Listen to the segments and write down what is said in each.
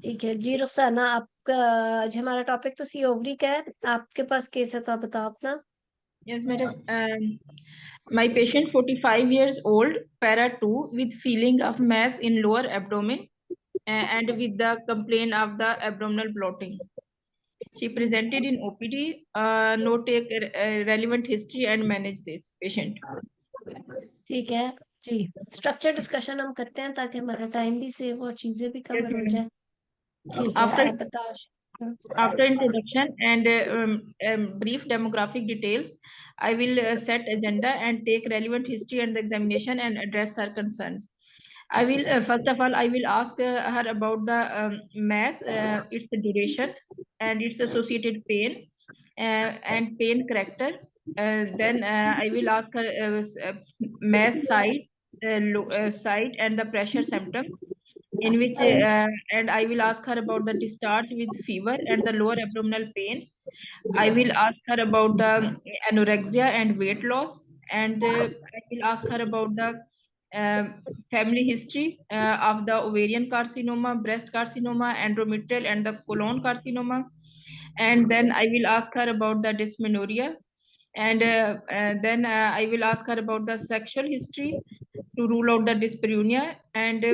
ठीक है जी रुखसाना, आपका आज हमारा टॉपिक तो सी ओवरी का है। आपके पास केस है तो आप बताओ अपना। Yes, madam. My patient, 45 years old, para 2, with feeling of mass in lower abdomen and with the complaint of the abdominal bloating. She presented in OPD. No take relevant history and manage this patient. ठीक है जी। Structure discussion हम करते हैं ताकि हमारा time भी save और चीजें भी Yes, कवर हो madam. जाए। ठीक है, After आप बताओ। after introduction and brief demographic details, I will set agenda and take relevant history and the examination and address her concerns. I will first of all I will ask her about the mass, its duration, and its associated pain and pain character. Then I will ask her mass site and the pressure symptoms in which and I will ask her about the discharge with fever and the lower abdominal pain. I will ask her about the anorexia and weight loss, and I will ask her about the family history of the ovarian carcinoma, breast carcinoma, endometrial, and the colon carcinoma. And then I will ask her about the dysmenorrhea, and then I will ask her about the sexual history to rule out the dyspareunia, and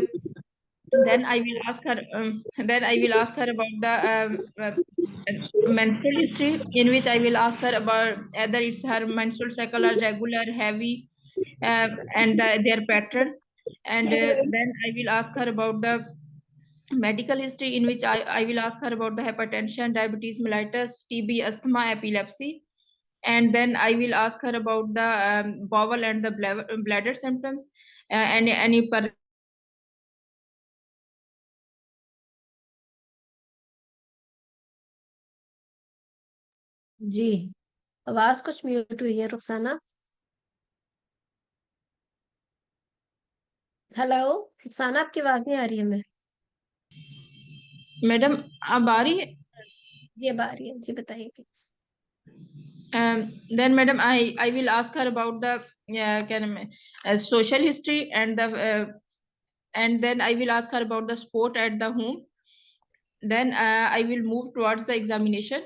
then I will ask her. Then I will ask her about the menstrual history, in which I will ask her about whether it's her menstrual cycle are regular, heavy, and their pattern. And then I will ask her about the medical history, in which I will ask her about the hypertension, diabetes mellitus, TB, asthma, epilepsy. And then I will ask her about the bowel and the bladder symptoms, and any जी, आवाज कुछ mute हुई है Rukhsana. Hello Rukhsana, आपकी आवाज नहीं आ रही है। मैं मैडम अब आ रही है? ये बात रही है जी, बताइए please. Then, madam, I will ask her about the social history and then I will ask her about the sport at the home. Then I will move towards the examination,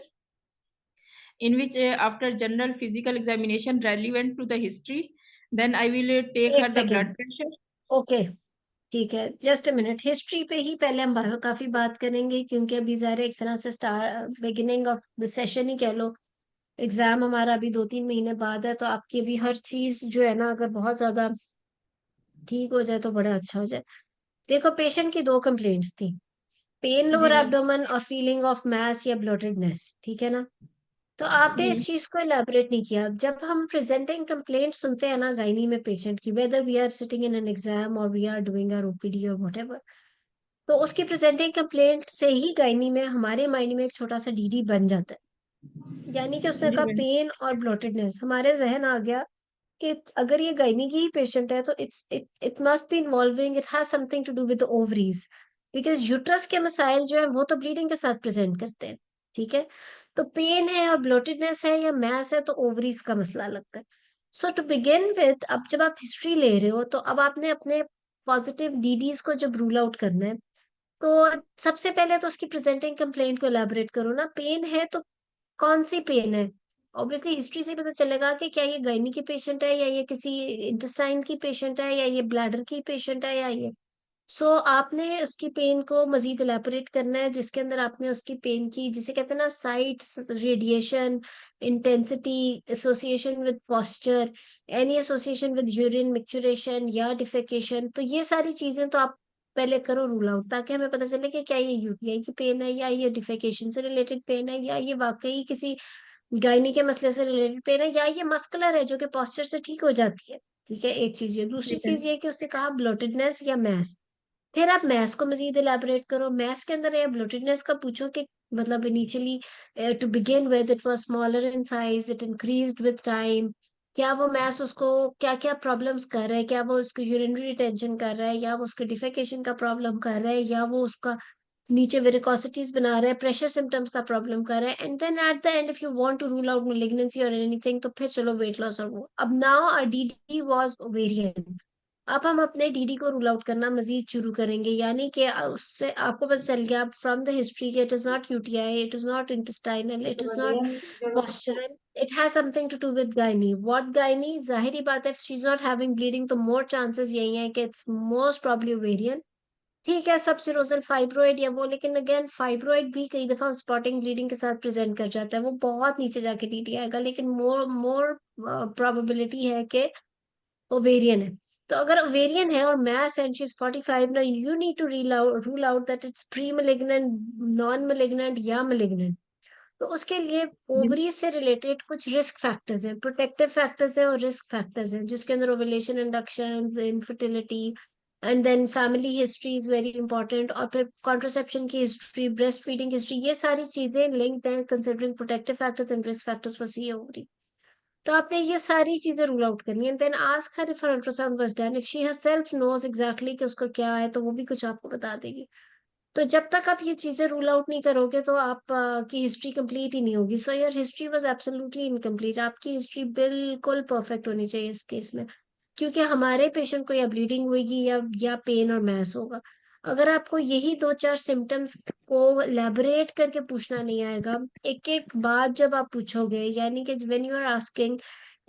in which after general physical examination relevant to the history, then I will take एक her the blood second. pressure. Okay, ठीक है, just a minute. History पे ही पहले हम काफी बात करेंगे, क्योंकि अभी ज़ाहिर है एक तरह से start beginning of the session ही कह लो। एग्जाम हमारा अभी 2-3 महीने बाद है, तो आपकी अभी हर चीज जो है ना, अगर बहुत ज्यादा ठीक हो जाए तो बड़ा अच्छा हो जाए। देखो, पेशेंट की दो कंप्लेंट्स थी, पेन जी लोअर मैम। एब्डोमेन और फीलिंग ऑफ मैस या ब्लोटेडनेस, ठीक है ना। तो आपने जी इस चीज को एलैबोरेट नहीं किया। जब हम प्रेजेंटिंग कंप्लेंट सुनते हैं ना गायनी में पेशेंट की, whether we are sitting in an exam और we are doing our OPD और व्हाटएवर, तो उसकी प्रेजेंटिंग कंप्लेंट से ही गायनी में हमारे माइंड में एक छोटा सा डीडी बन जाता है। यानी कि उसने जी कहा मैम। पेन और ब्लोटेडनेस, हमारे जहन आ गया कि अगर ये गायनी की ही पेशेंट है तो it must be involving, it has something to do with the ovaries, because uterus के मसाइल जो है वो तो ब्लीडिंग के साथ प्रेजेंट करते हैं। ठीक है, तो पेन है और ब्लोटेडनेस है या मैस है तो ओवरीज का मसला लगता है। सो टू बिगिन विद, अब जब आप हिस्ट्री ले रहे हो तो अब आपने अपने पॉजिटिव डीडीज को जब रूल आउट करना है, तो सबसे पहले तो उसकी प्रेजेंटिंग कंप्लेंट को एलैबोरेट करो ना। पेन है तो कौन सी पेन है? ऑब्वियसली हिस्ट्री से पता चलेगा कि क्या ये गायनी की पेशेंट है या ये किसी इंटेस्टाइन की पेशेंट है या ये ब्लैडर की पेशेंट है या ये। सो आपने उसकी पेन को मजीद इलेबोरेट करना है, जिसके अंदर आपने उसकी पेन की, जिसे कहते हैं ना, sites, radiation, intensity, association with posture, any association with urine micturition या डिफेकेशन, तो ये सारी चीजें तो आप पहले करो रूल आउट, ताकि हमें पता चले कि क्या ये यूटीआई की पेन है या ये डिफेकेशन से रिलेटेड पेन है या ये वाकई किसी गायनी के मसले से रिलेटेड पेन है या ये मस्कुलर है जो कि पोस्चर से ठीक हो जाती है। ठीक है, एक चीज ये। जी दूसरी मैम। चीज ये कि उसने कहा ब्लोटेडनेस या मैस। फिर आप मैस को मजीद इलेबोरेट करो। मैस के अंदर या ब्लोटेडनेस का पूछो कि मतलब initially to begin with it was smaller in size, it increased with time. क्या वो मैस उसको क्या क्या प्रॉब्लम्स कर रहा है? क्या वो उसको यूरिनरी रिटेंशन कर रहा है या वो उसके डिफेकेशन का प्रॉब्लम कर रहा है या वो उसका नीचे वेरिकोसिटीज बना रहा है, प्रेशर सिम्टम्स का प्रॉब्लम कर रहा है। And then at the end if you want to rule out malignancy और एनीथिंग, तो फिर चलो वेट लॉस और वो। अब now our DD was ovarian, अब हम अपने डीडी को रूल आउट करना मजीद शुरू करेंगे, यानी कि उससे आपको पता चल गया फ्रॉम द हिस्ट्री कि it is not UTI, it is not intestinal, it is not postural, it has something to do with gynae. What gynae? जाहिर बात है, if she's not having bleeding तो more chances यही है कि it's most probably ovarian. ठीक है, सब सिरोजल फाइब्रोइड या वो, लेकिन अगेन फाइब्रोइड भी कई दफा स्पॉटिंग ब्लीडिंग के साथ प्रेजेंट कर जाता है, वो बहुत नीचे जाके टीटी आएगा, लेकिन मोर मोर प्रोबेबिलिटी है कि ओवेरियन है। तो अगर ओवेरियन है और मैस एंड शी इज 45, ना you need to rule out that it's pre malignant, non malignant या malignant। तो उसके लिए ओवरी से रिलेटेड कुछ रिस्क फैक्टर्स हैं, प्रोटेक्टिव फैक्टर्स हैं और रिस्क फैक्टर्स हैं, जिसके अंदर ovulation induction, infertility, and then family history is very important, और फिर कॉन्ट्रासेप्शन की हिस्ट्री, ब्रेस्ट फीडिंग हिस्ट्री, ये सारी चीजें लिंक्ड हैं considering protective factors and risk factors for C ovary. तो आपने ये सारी चीजें रूल आउट करनी है, then ask her if her ultrasound was done, if she herself knows exactly कि उसका क्या है तो वो भी कुछ आपको बता देगी। तो जब तक आप ये चीजें रूल आउट नहीं करोगे तो आप की हिस्ट्री कंप्लीट ही नहीं होगी। So your history was absolutely incomplete, आपकी हिस्ट्री बिल्कुल परफेक्ट होनी चाहिए इस केस में, क्योंकि हमारे पेशेंट को या ब्लीडिंग होगी या पेन और मैस होगा। अगर आपको यही दो चार सिम्टम्स को एलैबोरेट करके पूछना नहीं आएगा, एक एक बात जब आप पूछोगे, यानी कि व्हेन यू आर आस्किंग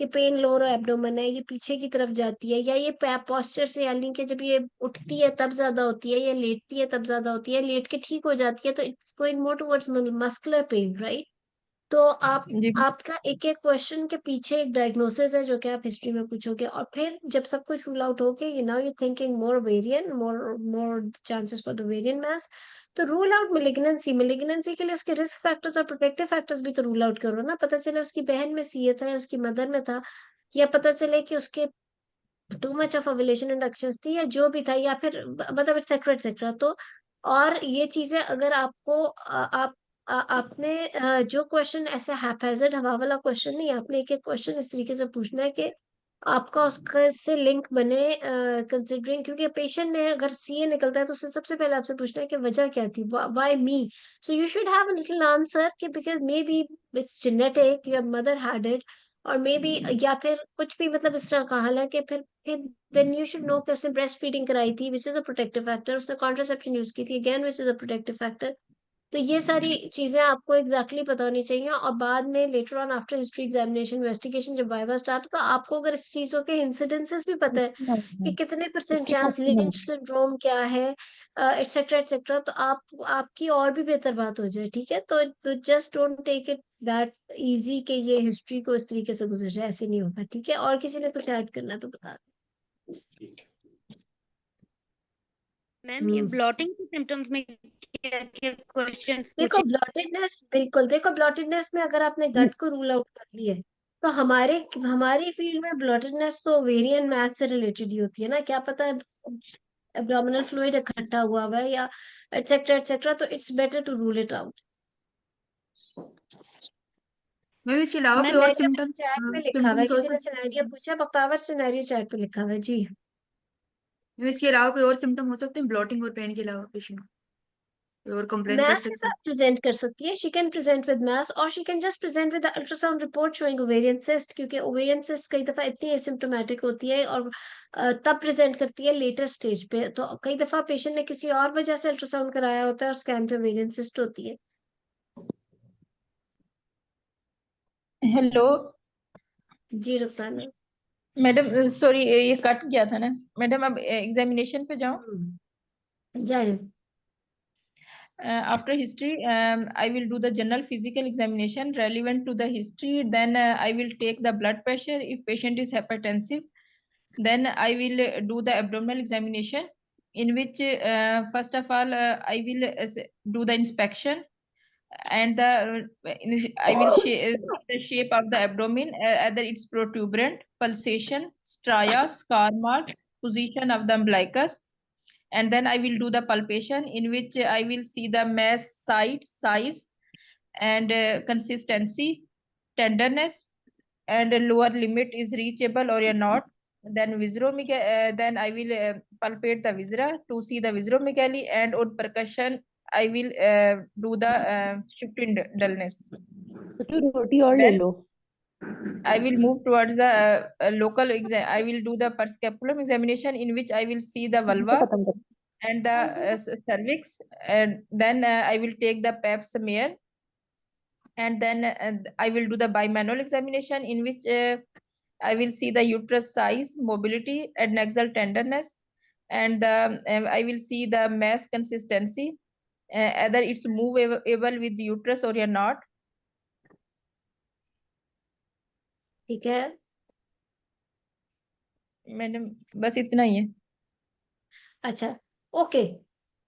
ये पेन लोअर एब्डोमेन है, ये पीछे की तरफ जाती है, या ये पोस्चर से, यानी कि जब ये उठती है तब ज्यादा होती है, या लेटती है तब ज्यादा होती है, लेट के ठीक हो जाती है, तो it's going more towards muscular pain, right? तो जी आपका एक एक क्वेश्चन के पीछे एक डायग्नोसिस है जो कि आप हिस्ट्री में पूछोगे, और फिर जब सब कुछ रूल आउट हो गया, now you thinking more variant, more more chances for the variant mass, तो रूल आउट मेलिग्नेंसी। मेलिग्नेंसी के लिए उसके रिस्क फैक्टर्स और प्रोटेक्टिव फैक्टर्स भी तो रूल आउट करो ना, पता चले उसकी बहन में सीए था या उसकी मदर में था, या पता चले कि उसके too much of ovulation induction थी, या जो भी था, या फिर मतलब एक्सेट्रा एक्सेट्रा। तो और ये चीजें अगर आपको आपने जो क्वेश्चन ऐसे हैphazard हवा वाला क्वेश्चन नहीं, आपने एक एक क्वेश्चन इस तरीके से पूछना है कि आपका उसका से लिंक बने, कंसिडरिंग, क्योंकि पेशेंट ने अगर सीए निकलता है तो उससे सबसे पहले आपसे पूछना है कि वजह क्या थी, why me. So you should have a little answer कि because maybe it's genetic, your mother had it, और मे बी, या फिर कुछ भी, मतलब इस तरह का हाल है कि फिर देन यू शुड नो कि उसने ब्रेस्ट फीडिंग कराई थी which is a protective factor, उसने कॉन्ट्रासेप्शन यूज की थी again which is a protective factor. तो ये सारी चीजें आपको एग्जैक्टली पता होनी चाहिए, और बाद में later on after history examination investigation जब वाइवा स्टार्ट, तो आपको अगर इस चीजों के इंसिडेंसेस भी पता है कि कितने परसेंट चांस, लिंच सिंड्रोम क्या है, एटसेट्रा एटसेट्रा, तो आप आपकी और भी बेहतर बात हो जाए, ठीक है? तो just don't take it that easy कि ये हिस्ट्री को इस तरीके से गुजर जाए, ऐसे नहीं होगा, ठीक है? और किसी ने कुछ ऐड करना है तो बता मैम ये ब्लॉटिंग के सिम्टम्स में क्या क्या क्वेश्चंस देखो पूछे? ब्लॉटेडनेस, बिल्कुल देखो ब्लॉटेडनेस में अगर आपने गट को रूल आउट कर लिया है, तो हमारी फील्ड में ब्लॉटेडनेस तो ओवेरियन मास से रिलेटेड ही होती है ना, क्या पता है एब्डोमिनल फ्लूइड इकट्ठा हुआ हुआ है या एटसेट्रा एटसेट्रा, तो it's better to rule it out. Ma'am इसके अलावा कोई और सिनेरियो सिम्टम चैट पे लिखा हुआ है, सिम्टम्स हो किसी ने सकते सिनेरियो हैं? पूछा, बकावर सिनेरियो चैट पे लिखा हुआ है जी। मैम इसके अलावा कोई और सिम्टम हो सकते हैं ब्लॉटिंग और पेन के अलावा पेशेंट और कंप्लेन कर मैस के सकते साथ हैं? प्रेजेंट कर सकती है, she can present with mass, और she can just present with ultrasound report showing ovarian cyst, क्योंकि ओवेरियन सिस्ट कई दफा इतनी एसिम्टोमेटिक होती है और तब प्रेजेंट करती है लेटर स्टेज पे, तो कई दफा पेशेंट ने किसी और वजह से अल्ट्रासाउंड कराया होता है और स्कैन पे ओवेरियन सिस्ट होती है। हेलो जी रुखसाना। मैडम, सॉरी ये कट गया था ना मैडम, अब एग्जामिनेशन पे जाऊं। जाए। After history, I will do the general physical examination relevant to the history. Then I will take the blood pressure if patient is hypertensive. Then I will do the abdominal examination, in which first of all I will do the inspection, and I will the shape of the abdomen, either it's protuberant, pulsation, stria, scar marks, position of the umbilicus, and then I will do the palpation, in which I will see the mass, size, and consistency, tenderness, and a lower limit is reachable or not. Then then I will palpate the viscera to see the visceromegaly, and on percussion I will do the shifting dullness. तो रोटी और ले Then low. I will move towards the local exam. I will do the perscapulum examination, in which I will see the vulva and the cervix, and then I will take the pap smear, and then I will do the bimanual examination, in which I will see the uterus size, mobility, and nasal tenderness, and I will see the mass consistency, either it's movable with uterus or not. ठीक है, madam बस इतना ही है। अच्छा, okay,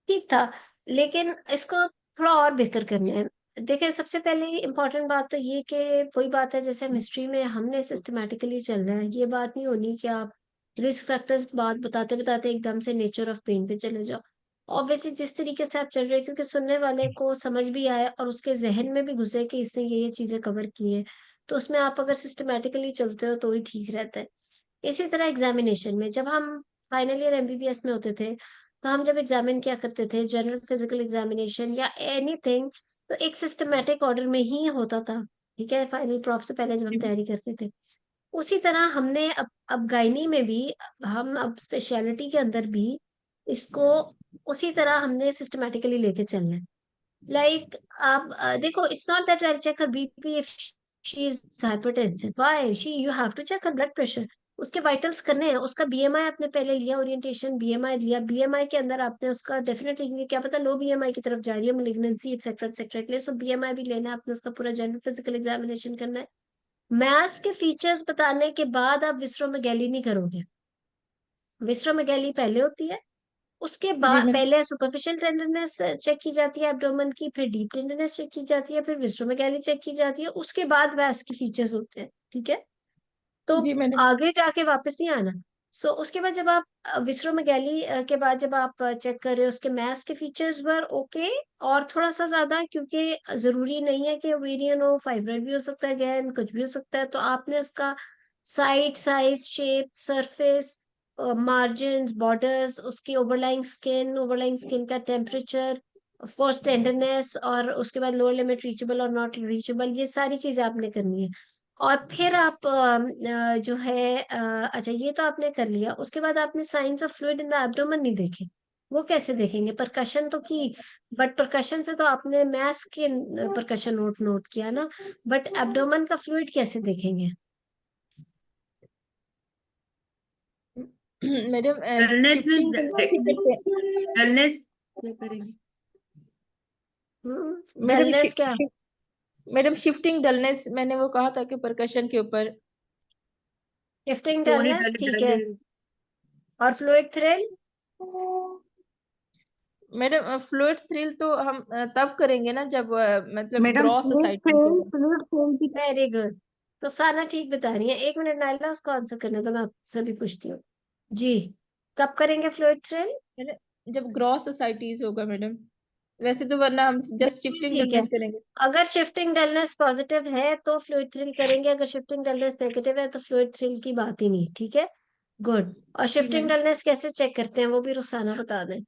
ठीक था, लेकिन इसको थोड़ा और बेहतर करना है। देखिए, सबसे पहले इम्पोर्टेंट बात तो ये कि वही बात है, जैसे हिस्ट्री में हमने सिस्टमैटिकली चलना है। ये बात नहीं होनी कि आप रिस्क फैक्टर्स बात बताते बताते एकदम से नेचर ऑफ पेन पे चले जाओ। ऑब्वियसली जिस तरीके से आप चल रहे हैं, क्योंकि सुनने वाले को समझ भी आए और उसके जहन में भी घुसे कि इसने ये चीजें कवर की है, तो उसमें आप अगर सिस्टमैटिकली चलते हो तो ही ठीक रहता है। इसी तरह एग्जामिनेशन में, जब हम फाइनल ईयर एमबीबीएस में होते थे, तो हम जब एग्जामिन क्या करते थे, जनरल फिजिकल एग्जामिनेशन या एनीथिंग, तो एक सिस्टमेटिक ऑर्डर में ही होता था। ठीक है, फाइनल प्रॉफ से पहले जब हम तैयारी करते थे, उसी तरह हमने अब गायनी में भी, हम अब स्पेशलिटी के अंदर भी इसको उसी तरह हमने सिस्टमेटिकली लेके चलना है। लाइक आप देखो, it's not that I check her BP if she is hypertensive, why she, you have to check her blood pressure, उसके वाइटल्स करने हैं, उसका बीएमआई आपने पहले लिया, ओरिएंटेशन बीएमआई लिया, बीएमआई के अंदर आपने उसका डेफिनेटली, क्या पता लो बीएमआई की तरफ जा रही है, मेलिग्नेंसी एक्सेट्रा एक्सेट्रा के लिए, सो बीएमआई भी लेना है आपने, उसका पूरा जनरल फिजिकल एग्जामिनेशन करना है। मैथ्स के फीचर्स बताने के बाद आप विस्ट्रोमेगैली नहीं करोगे, विस्ट्रोमेगैली पहले होती है, उसके जी बाद मैम। पहले सुपरफिशियल टेंडरनेस चेक की जाती है एब्डोमेन की, फिर डीप टेंडरनेस चेक की जाती है, फिर विस्ट्रोमेगैली चेक की जाती है, उसके बाद वैस के फीचर्स होते हैं। ठीक है, तो जी मैडम। आगे जाके वापस नहीं आना। सो उसके बाद जब आप विस्ट्रोमेगैली के बाद जब आप चेक कर रहे हो, उसके मैथ्स के फीचर्स पर ओके, और थोड़ा सा ज्यादा, क्योंकि जरूरी नहीं है कि ओवेरियन हो, फाइब्रॉइड भी हो सकता है, गैन कुछ भी हो सकता है, तो आपने उसका side, size, shape, surface, margin, borders, उसकी ओवरलाइंग स्किन का टेम्परेचर, ऑफ कोर्स टेंडरनेस, और उसके बाद लोअर लिमिट रीचेबल और नॉट रीचेबल, ये सारी चीजें आपने करनी है। और फिर आप जो है अच्छा, ये तो आपने कर लिया, उसके बाद आपने science of fluid in the abdomen नहीं देखे। वो कैसे देखेंगे, परकशन तो की, बट परकशन से तो आपने मैथ्स के परकशन नोट नोट किया ना, बट एब्डोमेन का फ्लूइड कैसे देखेंगे? मैडम डलनेस शिफ्टिंग में डलनेस क्या करेंगे? मैडम डलनेस क्या? मैडम शिफ्टिंग डलनेस मैंने वो कहा था कि परकशन के ऊपर। शिफ्टिंग स्टोनी डलनेस, डल ठीक डल है, और fluid thrill? Madam fluid thrill तो हम तब करेंगे ना जब मतलब मैडम ग्रॉस साइड होगा। वेरी गुड, तो सारा ठीक बता रही है। 1 मिनट नाइला, उसको आंसर करने तो मैं आपसे भी पूछती हूँ जी, कब करेंगे फ्लूइड थ्रिल? जब ग्रॉस सोसाइटीज होगा मैडम, वैसे तो वरना हम जस्ट शिफ्टिंग ठीक है, डलनेस करेंगे। अगर शिफ्टिंग डलनेस पॉजिटिव है तो फ्लूइड थ्रिल करेंगे, अगर शिफ्टिंग डलनेस नेगेटिव है तो फ्लूइड थ्रिल की बात ही नहीं। ठीक है, गुड। और शिफ्टिंग मैडम डलनेस कैसे चेक करते हैं वो भी रुखसाना बता दें।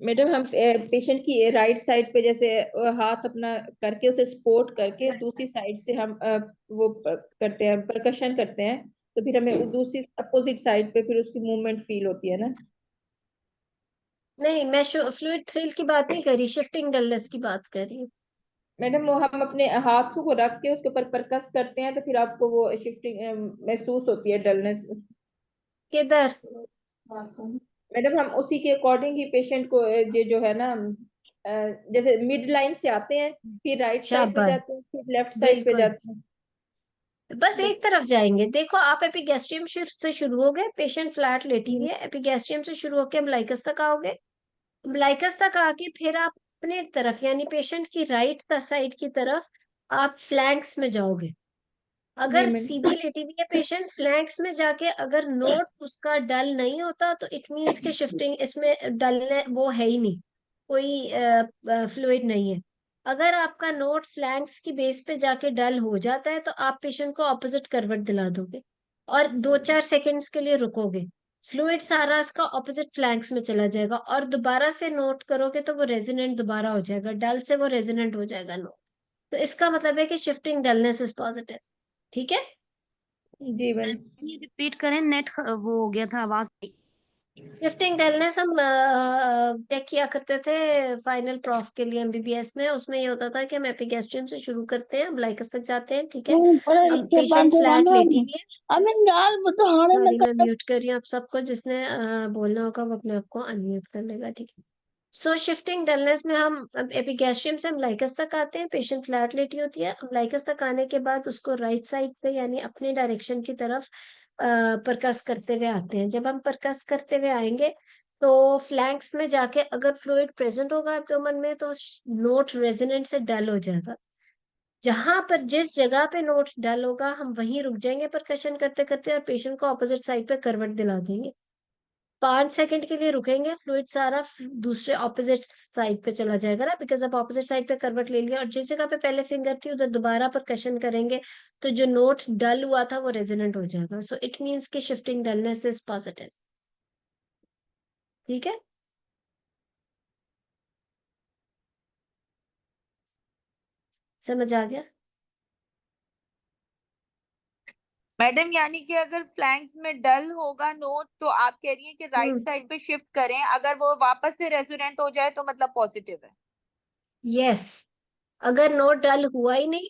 मैडम हम पेशेंट की राइट साइड पे जैसे हाथ अपना करके उसे सपोर्ट करके दूसरी साइड से हम वो करते हैं, परकशन करते हैं, तो फिर हमें दूसरी अपोजिट साइड पे फिर उसकी मूवमेंट फील होती है ना। नहीं, मैं फ्लूइड थ्रिल की बात नहीं कर रही, शिफ्टिंग डलनेस की बात कर रही हूँ। मैडम वो हम अपने हाथों को रख के उसके ऊपर परकस करते हैं, तो फिर आपको वो शिफ्टिंग महसूस होती है, डलनेस। किधर? मैडम हम उसी के अकॉर्डिंग ही पेशेंट को ये जो है ना जैसे मिड लाइन से आते हैं, फिर राइट साइड पे शाबाश, जाते हैं, फिर लेफ्ट साइड पे बिल्कुल, जाते हैं। बस एक तरफ जाएंगे। देखो, आप एपिगैस्ट्रियम से शुरू हो गए, पेशेंट फ्लैट लेटी हुई है, एपिगैस्ट्रियम से शुरू होकर अम्बिलिकस तक आओगे, अम्बिलिकस तक आके फिर आप अपने तरफ, यानी पेशेंट की राइट साइड की तरफ आप फ्लैंक्स में जाओगे। जी अगर मैडम। सीधी लेटी हुई है पेशेंट, फ्लैंक्स में जाके अगर नोट उसका डल नहीं होता तो इट मीन्स के शिफ्टिंग इसमें डल वो है ही नहीं, कोई फ्लूइड नहीं है। अगर आपका नोट फ्लैंक्स की बेस पे जाके डल हो जाता है तो आप पेशेंट को ऑपोजिट करवट दिला दोगे और 2-4 सेकंड्स के लिए रुकोगे। फ्लूइड सारा इसका ऑपोजिट फ्लैंक्स में चला जाएगा, और दोबारा से नोट करोगे तो वो रेजोनेंट दोबारा हो जाएगा, डल से वो रेजोनेंट हो जाएगा नोट। तो इसका मतलब है कि शिफ्टिंग डलनेस इज पॉजिटिव। ठीक है, जी मैम। मैम ये रिपीट करें, नेट वो हो गया था आवाज। शिफ्टिंग डलनेस हम क्या किया करते थे फाइनल प्रॉफ के लिए एमबीबीएस में, उसमें ये होता था कि हम एपिगैस्ट्रियम से शुरू करते हैं, अम्बिलिकस तक जाते हैं। ठीक है, अब पेशेंट फ्लैट लेटी हुई है। सॉरी, मैं म्यूट कर रही हूँ आप सबको, जिसने बोलना होगा वो अपने आप को अनम्यूट कर लेगा। ठीक है, सो शिफ्टिंग डलनेस में हम एपिगैस्ट्रियम से अम्बिलिकस तक आते हैं, पेशेंट फ्लैट लेटी होती है। अम्बिलिकस तक आने के बाद उसको राइट साइड पे यानी अपने डायरेक्शन की तरफ परकस करते हुए आते हैं। जब हम परकस करते हुए आएंगे तो फ्लैंक्स में जाके अगर फ्लूइड प्रेजेंट होगा एब्डोमेन में तो नोट रेजोनेंट से डल हो जाएगा। जहां पर जिस जगह पे नोट डल होगा हम वहीं रुक जाएंगे परकशन करते करते, और पेशेंट को ऑपोजिट साइड पे करवट दिला देंगे। 5 सेकंड के लिए रुकेंगे, फ्लूइड सारा दूसरे ऑपोजिट साइड पे चला जाएगा ना, बिकॉज अब ऑपोजिट साइड पे करवट ले लिया, और जिस जगह पे पहले फिंगर थी उधर दोबारा परकशन करेंगे तो जो नोट डल हुआ था वो रेजोनेंट हो जाएगा। सो इट मीन्स कि शिफ्टिंग डलनेस इज पॉजिटिव। ठीक है, समझ आ गया? मैडम यानी कि अगर फ्लैंक्स में डल होगा नोट तो आप कह रही हैं कि राइट साइड पे शिफ्ट करें, अगर वो वापस से रेजोनेंट हो जाए तो मतलब पॉजिटिव है। यस, अगर नोट डल हुआ ही नहीं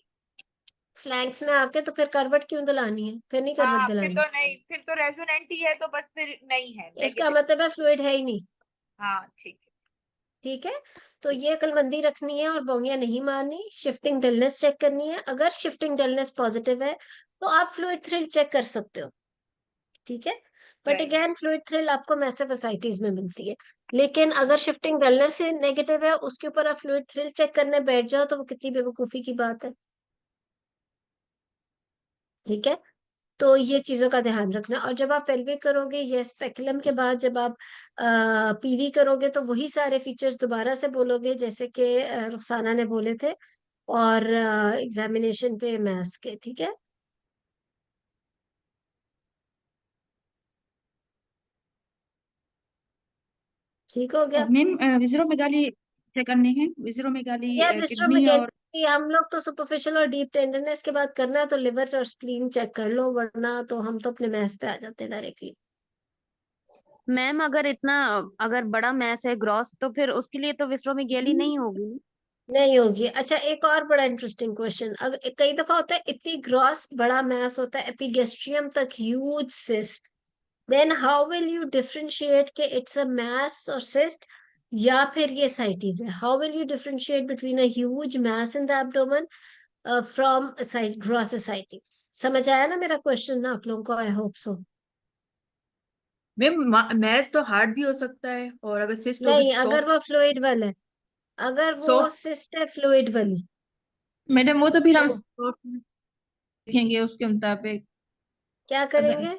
फ्लैंक्स में आके तो फिर करवट क्यों दिलानी है? फिर नहीं करवट हाँ फिर दिलानी, तो नहीं, फिर तो रेजोनेंट ही है तो बस फिर नहीं है, इसका नेगेटिव। मतलब है फ्लूइड है ही नहीं। हाँ ठीक है। ठीक है, तो ये अक्लमंदी रखनी है और बोंगियां नहीं मारनी। शिफ्टिंग डलनेस चेक करनी है, अगर शिफ्टिंग डलनेस पॉजिटिव है तो आप फ्लूइड थ्रिल चेक कर सकते हो। ठीक है, but right. Again fluid thrill आपको मैसिव एसाइटिस में मिलती है। लेकिन अगर शिफ्टिंग डलनेस से नेगेटिव है उसके ऊपर आप फ्लूइड थ्रिल चेक करने बैठ जाओ तो वो कितनी बेवकूफी की बात है। ठीक है, तो ये चीजों का ध्यान रखना। और जब आप पेल्विक करोगे ये स्पेकुलम के बाद जब आप पीवी करोगे तो वही सारे फीचर्स दोबारा से बोलोगे जैसे कि रुखसाना ने बोले थे, और एग्जामिनेशन पे मैथ्स के। ठीक है, ठीक हो गया। मैम विजरोमेगाली चेक करने हैं, विजरोमेगाली यार विस्ट्रो किडनी और मैकेनिकली हम लोग तो सुपरफिशियल और डीप टेंडरनेस के बाद करना है तो लिवर और स्प्लीन चेक कर लो, वरना तो हम तो अपने मैथ्स पे आ जाते हैं डायरेक्टली। मैम अगर इतना, अगर बड़ा मैस है ग्रॉस, तो फिर उसके लिए तो विस्ट्रोमीगेली नहीं होगी ना? नहीं होगी। अच्छा, एक और बड़ा इंटरेस्टिंग क्वेश्चन, अगर कई दफा होता है इतनी ग्रॉस बड़ा मैस होता है एपिगेस्ट्रियम तक huge cyst, then how will you differentiate के इट्स अ मास और सिस्ट या फिर ये साइटीज है? How will you differentiate between a huge mass in the abdomen from gross ascites? समझ आया ना मेरा क्वेश्चन ना आप लोगों को? I hope so. Ma'am maths तो हार्ड भी हो सकता है, और अगर सिस्ट होगी नहीं, तो अगर सॉफ्ट। वो फ्लूइड वाला है, अगर वो सॉफ्ट सिस्ट है फ्लूइड वाली मैडम वो तो फिर हम तो देखेंगे उसके मुताबिक। क्या अगर करेंगे?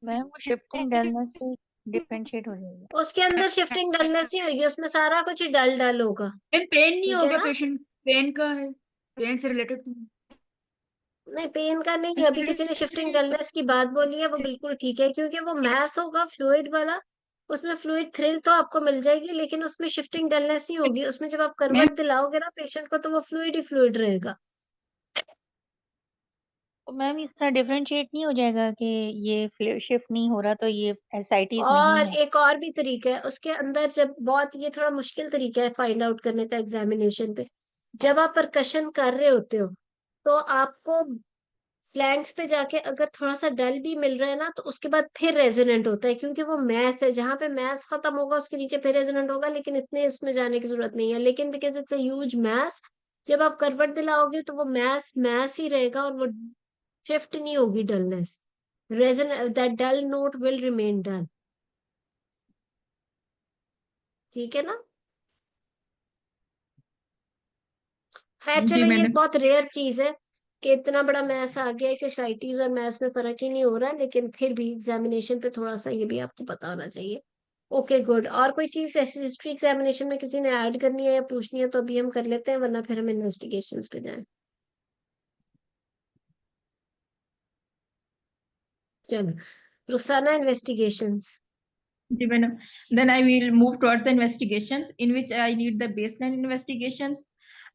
मैम वो शिफ्टिंग डलनेस से डिफरेंशिएट हो जाएगा। उसके अंदर शिफ्टिंग डलनेस नहीं होगी, उसमें सारा कुछ ही डल डल होगा। मैम पेन नहीं ठीक हो है गया ना? पेशेंट? पेन का है, पेन से रिलेटेड। नहीं, पेन का नहीं, अभी किसी ने शिफ्टिंग डलनेस की बात बोली है वो बिल्कुल ठीक है, क्योंकि वो मैस होगा फ्लूइड वाला, उसमें फ्लूइड थ्रिल तो आपको मिल जाएगी लेकिन उसमें शिफ्टिंग डलनेस नहीं होगी। उसमें जब आप मैम करवट दिलाओगे ना पेशेंट को तो वो फ्लूइड ही फ्लूइड रहेगा। तो मैम इस तरह डिफरेंशिएट नहीं हो जाएगा कि ये शिफ्ट नहीं हो रहा तो ये एसआईटीज नहीं और है। एक और भी तरीका है उसके अंदर, जब बहुत ये थोड़ा मुश्किल तरीका है फाइंड आउट करने का एग्जामिनेशन पे, जब आप परकशन कर रहे होते हो तो आपको फ्लैंक्स पे जाके अगर थोड़ा सा डल भी मिल रहा है ना तो उसके बाद फिर रेजोनेंट होता है, क्योंकि वो मैस है, जहां पे मैस खत्म होगा उसके नीचे फिर रेजोनेंट होगा, लेकिन इतने उसमें जाने की जरूरत नहीं है। लेकिन because it's a huge mass, जब आप करवट दिलाओगे तो वो मैस मैस ही रहेगा और वो शिफ्ट नहीं होगी dullness. Reason that dull note will remain dull. ठीक है ना? खैर जी चलो, ये मैडम। बहुत रेयर चीज है कि इतना बड़ा मैथ्स आ गया है कि साइटीज और मैथ्स में फर्क ही नहीं हो रहा, लेकिन फिर भी एग्जामिनेशन पे थोड़ा सा ये भी आपको पता होना चाहिए। Okay good. और कोई चीज ऐसी हिस्ट्री एग्जामिनेशन में किसी ने ऐड करनी है या पूछनी है तो अभी हम कर लेते हैं, वरना फिर हम इन्वेस्टिगेशंस पे जाएं। चलो रुखसाना, इन्वेस्टिगेशंस। जी madam, then I will move towards the investigations, in which I need the baseline investigations.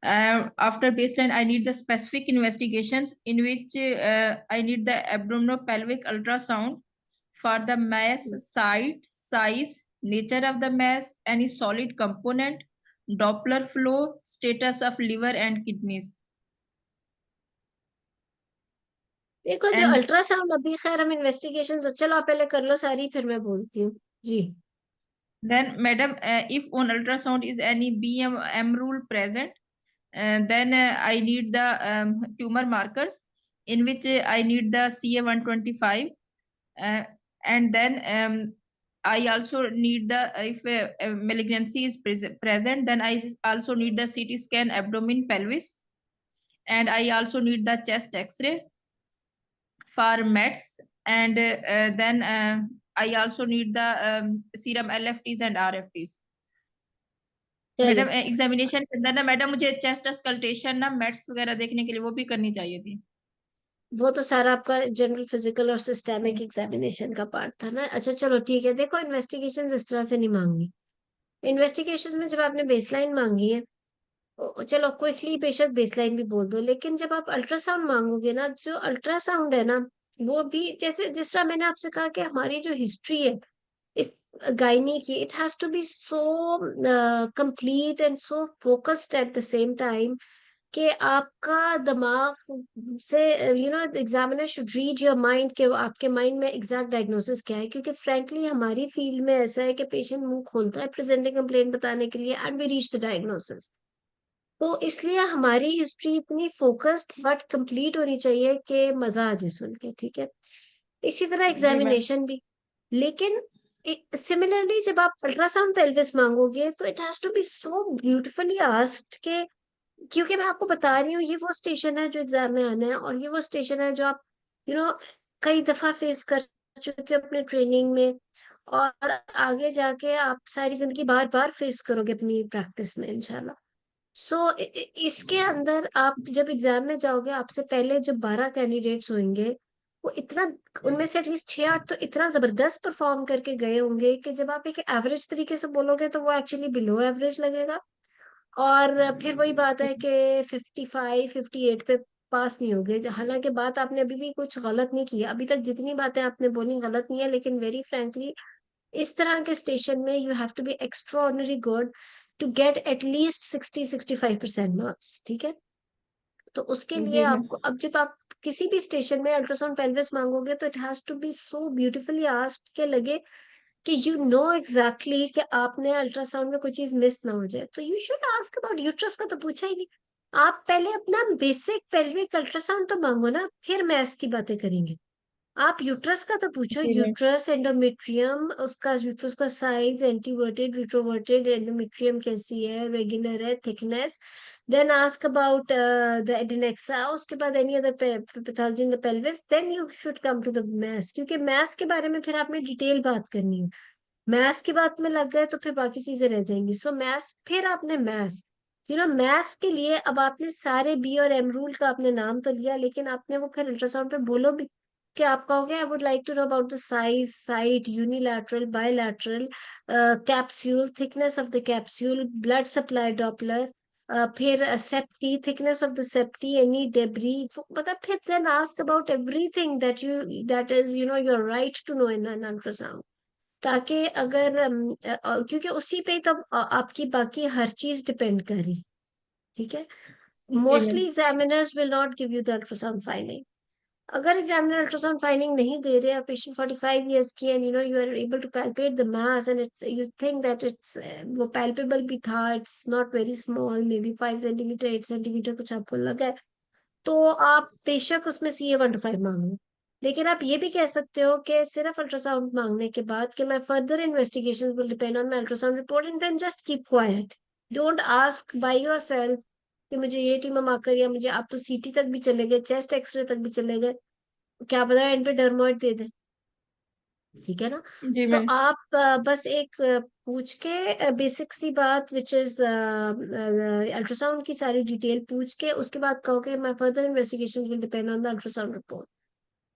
After baseline, I need the specific investigations, in which I need the abdominopelvic ultrasound for the mass, site, size, nature of the mass, any solid component, Doppler flow, status of liver and kidneys. देखो जो And ultrasound, अभी खैर हम investigation, चलो आप पहले कर लो सारी, फिर मैं बोलती हूँ जी। then, madam, if on ultrasound is any BM rule present, then I need the tumor markers, in which I need the CA-125, and then I also need the, if malignancy is present, then I also need the CT scan abdomen pelvis, and I also need the chest X-ray for METs, and then I also need the serum LFTs and RFTs. चलो madam examination के अंदर ना madam मुझे chest स्कल्टेशन ना mats वगैरह देखने के लिए वो भी करनी चाहिए थी। वो तो सारा आपका जनरल फिजिकल और सिस्टेमिक एग्जामिनेशन का पार्ट था ना। अच्छा चलो ठीक है, देखो इन्वेस्टिगेशन इस तरह से नहीं मांगनी। इन्वेस्टिगेशन में जब आपने बेसलाइन मांगी है, चलो क्विकली बेशक बेसलाइन भी बोल दो, लेकिन जब आप अल्ट्रासाउंड मांगोगे ना, जो अल्ट्रासाउंड है ना, वो भी जैसे जिस तरह मैंने आपसे कहा कि हमारी जो हिस्ट्री है इस गायनी की, it has to be so complete and so focused at the same time कि आपका दिमाग से, examiner should read your mind कि आपके माइंड में एग्जैक्ट डायग्नोसिस क्या है। क्योंकि फ्रैंकली हमारी फील्ड में ऐसा है कि पेशेंट मुंह खोलता है प्रेजेंटिंग कंप्लेंट बताने के लिए and we reach the diagnosis. तो इसलिए हमारी हिस्ट्री इतनी फोकस्ड बट कंप्लीट होनी चाहिए कि मजा आ जाए सुन के, ठीक है। इसी तरह जी मैम। एग्जामिनेशन भी। लेकिन सिमिलरली जब आप अल्ट्रासाउंड पेल्विस मांगोगे तो it has to be so beautifully asked के, क्योंकि मैं आपको बता रही हूँ ये वो स्टेशन है जो एग्जाम में आना है, और ये वो स्टेशन है जो आप यू you नो कई दफा फेस कर चुके हो अपने ट्रेनिंग में, और आगे जाके आप सारी जिंदगी बार बार फेस करोगे अपनी प्रैक्टिस में इंशाल्लाह। सो इसके अंदर आप जब एग्जाम में जाओगे, आपसे पहले जो 12 कैंडिडेट्स होंगे, वो इतना, उनमें से एटलीस्ट 6-8 तो इतना जबरदस्त परफॉर्म करके गए होंगे कि जब आप एक एवरेज तरीके से बोलोगे तो वो एक्चुअली बिलो एवरेज लगेगा। और फिर वही बात है कि 55-58 पे पास नहीं होगे। हालांकि बात आपने अभी भी कुछ गलत नहीं किया, अभी तक जितनी बातें आपने बोली गलत नहीं है, लेकिन वेरी फ्रैंकली इस तरह के स्टेशन में you have to be extraordinary good to get at least 60-65% marks, ठीक है। तो उसके लिए जी मैम। आपको, अब जब आप किसी भी स्टेशन में अल्ट्रासाउंड पेल्विस मांगोगे तो it has to be so beautifully asked के लगे कि यू नो एग्जैक्टली कि आपने अल्ट्रासाउंड में कोई चीज मिस ना हो जाए। तो you should ask about uterus का तो पूछा ही नहीं। आप पहले अपना बेसिक पेल्विक अल्ट्रासाउंड तो मांगो ना, फिर मैथ्स की बातें करेंगे। आप यूट्रस का तो पूछो, जी मैम। यूट्रस, एंडोमेट्रियम, उसका यूट्रस का साइज, एंटीवर्टेड, रिट्रोवर्टेड, एंडोमेट्रियम कैसी है, रेगुलर है, thickness. Then ask about the adnexa, उसके बाद any other pathology in the pelvis, then you should come to the maths, क्योंकि मैथ्स के बारे में फिर आपने डिटेल बात करनी है। मैथ्स की बात में लग गए तो फिर बाकी चीजें रह जाएंगी। सो मैथ्स, फिर आपने मैथ्स, मैथ्स के लिए अब आपने सारे बी और एम रूल का आपने नाम तो लिया, लेकिन आपने वो फिर अल्ट्रासाउंड पे बोलो भी कि आप कहोगे I would like to know about the size, site, unilateral, bilateral, capsule, thickness of the capsule, blood supply Doppler, फिर septae, thickness of the septae, any debris, मतलब फिर then ask about everything that is your right to know in an ultrasound. ताकि अगर क्योंकि उसी पे तो आपकी बाकी हर चीज डिपेंड कर रही, ठीक है। जी mostly ma'am. Examiners will not give you the ultrasound finding. अगर एग्जामिनर अल्ट्रासाउंड फाइंडिंग नहीं दे रहे और पेशेंट 45 years की and you are able to palpate the mass and it's, you think that it's, वो पैल्पेबल भी था, it's not very small, maybe 5 centimetre 8 centimetre कुछ आपको लगा है, तो आप बेशक उसमें CA-125 मांगो। लेकिन आप ये भी कह सकते हो कि सिर्फ अल्ट्रासाउंड मांगने के बाद कि मैं further investigations will depend on my ultrasound report, and then just keep quiet, don't ask by yourself कि मुझे ये टीम मार्कर, या मुझे, आप तो CT तक भी चले गए, चेस्ट एक्सरे तक भी चले गए, क्या पता इन पे डर्मोइड दे दे, ठीक है ना। जी तो मैम। आप बस एक पूछ के बेसिक सी बात विच इज अल्ट्रासाउंड की सारी डिटेल पूछ के उसके बाद कहोगे my further investigation will depend on the ultrasound report.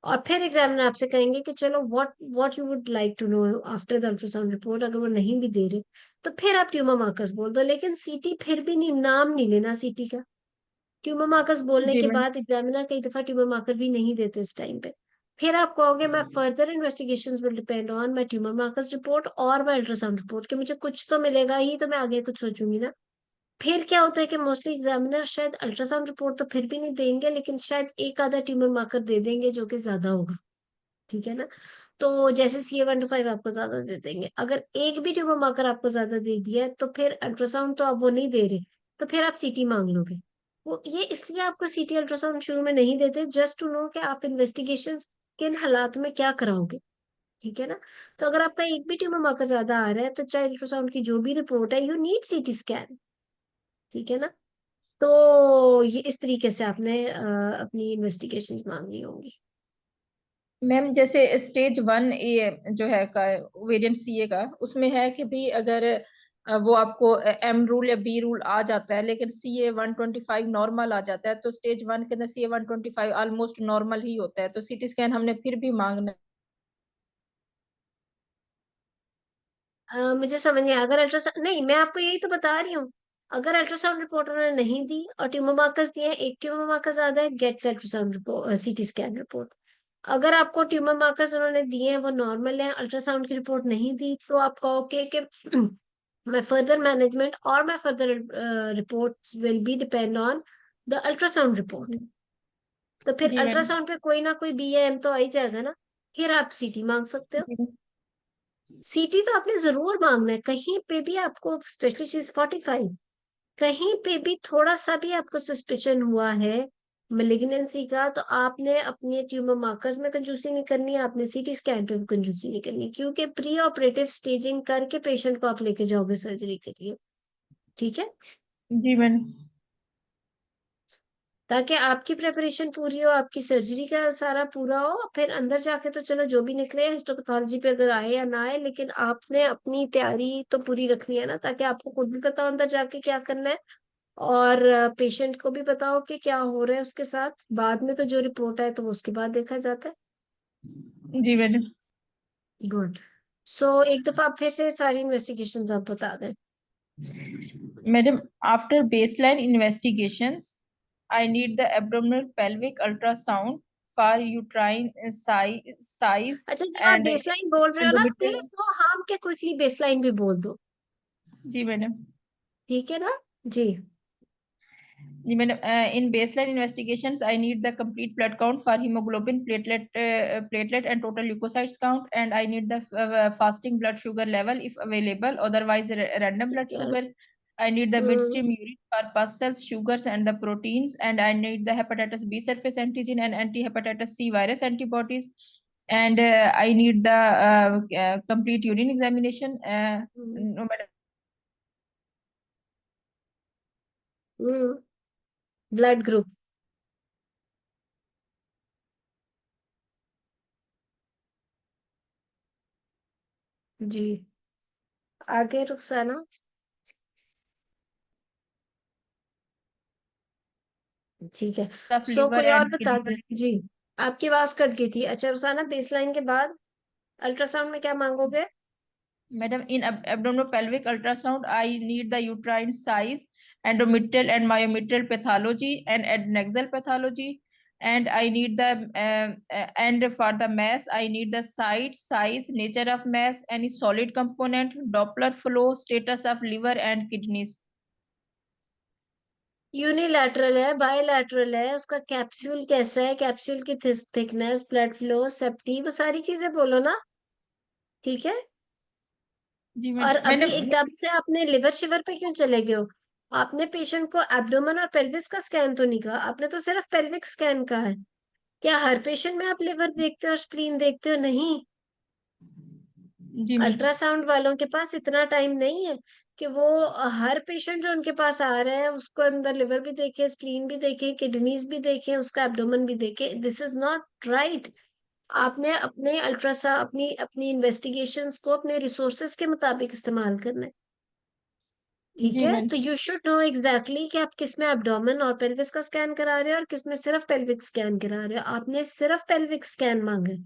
और फिर एग्जामिनर आपसे कहेंगे कि चलो what you would like to know after the ultrasound report. अगर वो नहीं भी दे रहे तो फिर आप ट्यूमर मार्कर्स बोल दो, लेकिन सीटी फिर भी नहीं, नाम नहीं लेना सीटी का। ट्यूमर मार्कर्स बोलने जी के मैडम। बाद एग्जामिनर कई दफा ट्यूमर मार्कर भी नहीं देते उस टाइम पे। फिर आप कहोगे मैं further investigations will depend on my tumour markers report और माय अल्ट्रासाउंड रिपोर्ट, कि मुझे कुछ तो मिलेगा ही तो मैं आगे कुछ सोचूंगी ना। फिर क्या होता है कि मोस्टली एग्जामिनर शायद अल्ट्रासाउंड रिपोर्ट तो फिर भी नहीं देंगे, लेकिन शायद एक आधा ट्यूमर मार्कर दे देंगे जो कि ज्यादा होगा। ठीक है ना। तो जैसे CA 1 to 5 आपको ज्यादा दे देंगे, अगर एक भी ट्यूमर मार्कर आपको ज्यादा दे दिया है तो फिर अल्ट्रासाउंड तो आप वो नहीं दे रहे, तो फिर आप सीटी मांग लोगे। वो ये इसलिए आपको सीटी अल्ट्रासाउंड शुरू में नहीं देते, जस्ट टू नो कि आप इन्वेस्टिगेशन किन हालात में क्या कराओगे। ठीक है ना। तो अगर आपका एक भी ट्यूमर मार्कर ज्यादा आ रहा है तो चाहे अल्ट्रासाउंड की जो भी रिपोर्ट है, यू नीड सीटी स्कैन। ठीक है ना। तो ये इस तरीके से आपने अपनी इन्वेस्टिगेशन मांगनी होंगी। मैम जैसे स्टेज 1A जो है का वेरिएंट CA का, उसमें है कि भाई अगर वो आपको M रूल या B रूल आ जाता है, लेकिन CA 125 नॉर्मल आ जाता है, तो स्टेज 1 के अंदर CA 125 ऑलमोस्ट नॉर्मल ही होता है, तो CT स्कैन हमने फिर भी मांगना है। मुझे समझ नहीं आया। अगर अल्ट्रासाउंड नहीं, मैं आपको यही तो बता रही हूँ। अगर अल्ट्रासाउंड रिपोर्ट उन्होंने नहीं दी और ट्यूमर मार्कर्स दिए हैं, एक ट्यूमर मार्कर ज्यादा है, get the ultrasound report, CT scan report. अगर आपको ट्यूमर मार्कर्स उन्होंने दिए हैं वो नॉर्मल है, अल्ट्रासाउंड की रिपोर्ट नहीं दी, तो आप कहोगे कि my further management or my further reports will be depend on the ultrasound report। तो फिर जी मैम। अल्ट्रासाउंड पे कोई ना कोई BAM तो आ ही जाएगा ना। फिर आप सीटी मांग सकते हो। जी सीटी तो आपने जरूर मांगना है, कहीं पे भी आपको, स्पेशली चीज 45, कहीं पे भी थोड़ा सा भी आपको सस्पिशन हुआ है मेलिग्नेंसी का, तो आपने अपने ट्यूमर मार्कर्स में कंजूसी नहीं करनी है, आपने सीटी स्कैन पे भी कंजूसी नहीं करनी, क्योंकि प्री ऑपरेटिव स्टेजिंग करके पेशेंट को आप लेके जाओगे सर्जरी के लिए। ठीक है। जी मैम। ताकि आपकी प्रिपरेशन पूरी हो, आपकी सर्जरी का सारा पूरा हो, फिर अंदर जाके तो चलो जो भी निकले हिस्टोपैथोलॉजी पे अगर आए या ना आए, लेकिन आपने अपनी तैयारी तो पूरी रखनी है ना, ताकि आपको खुद भी पता हो अंदर जाके क्या करना है, और पेशेंट को भी पता हो कि क्या हो रहा है उसके साथ। बाद में तो जो रिपोर्ट आए तो वो उसके बाद देखा जाता है। जी मैडम। गुड। सो एक दफा आप फिर से सारी इन्वेस्टिगेशन आप बता दें। Madam, after baseline investigations, I need the abdominal pelvic ultrasound for uterine size अच्छा, जब आप and बेसलाइन बोल रहे हो ना, there endometrial. Is no harm के क्विकली बेसलाइन भी बोल दो। जी मैडम। ठीक है ना। जी। जी madam, in baseline investigations, I need the complete blood count for hemoglobin, platelet and total leukocytes count, and I need the fasting blood sugar level if available, otherwise random blood ठीक है। sugar. I need the hmm midstream urine for pus cells, sugars, and the proteins, and I need the hepatitis B surface antigen and anti-hepatitis C virus antibodies, and I need the complete urine examination. No, madam. Blood group. जी। आगे रुखसाना। ठीक है। Of so liver कोई और and बता kidney दे function. जी। आपकी आवाज cut गई थी। अच्छा रुखसाना, बेसलाइन के बाद अल्ट्रासाउंड में क्या मांगोगे? Madam, in abdominopelvic ultrasound, I need the uterine size, endometrial and myometrial pathology, and adnexal pathology. And I need the and for the mass, I need the site, size, nature of mass, any solid component, Doppler flow, status of liver and kidneys. Unilateral है, bilateral है, उसका capsule कैसा है, capsule की thickness, blood flow, safety, वो सारी चीजें बोलो ना। ठीक है। जी और अभी मैडम। एकदम से आपने लिवर शिवर पे क्यों चले गए हो? आपने पेशेंट को एब्डोमेन और पेल्विस का स्कैन तो नहीं कहा, आपने तो सिर्फ पेल्विक स्कैन कहा है। क्या हर पेशेंट में आप लिवर देखते हो और स्प्लीन देखते हो? नहीं। जी मैम। अल्ट्रासाउंड वालों के पास इतना टाइम नहीं है कि वो हर पेशेंट जो उनके पास आ रहा है उसको अंदर लिवर भी देखे, स्प्लीन भी देखे, किडनीज भी देखे, उसका एब्डोमेन भी देखे। This is not right. आपने अपने अल्ट्रासा अपनी अपनी इन्वेस्टिगेशंस को अपने रिसोर्सेस के मुताबिक इस्तेमाल करना है। ठीक जी है, मैम। तो यू शुड नो एग्जैक्टली कि आप किस में एब्डोमेन और पेल्विस का स्कैन करा रहे हो और किस में सिर्फ पेल्विक स्कैन करा रहे हो। आपने सिर्फ पेल्विक स्कैन मांगे।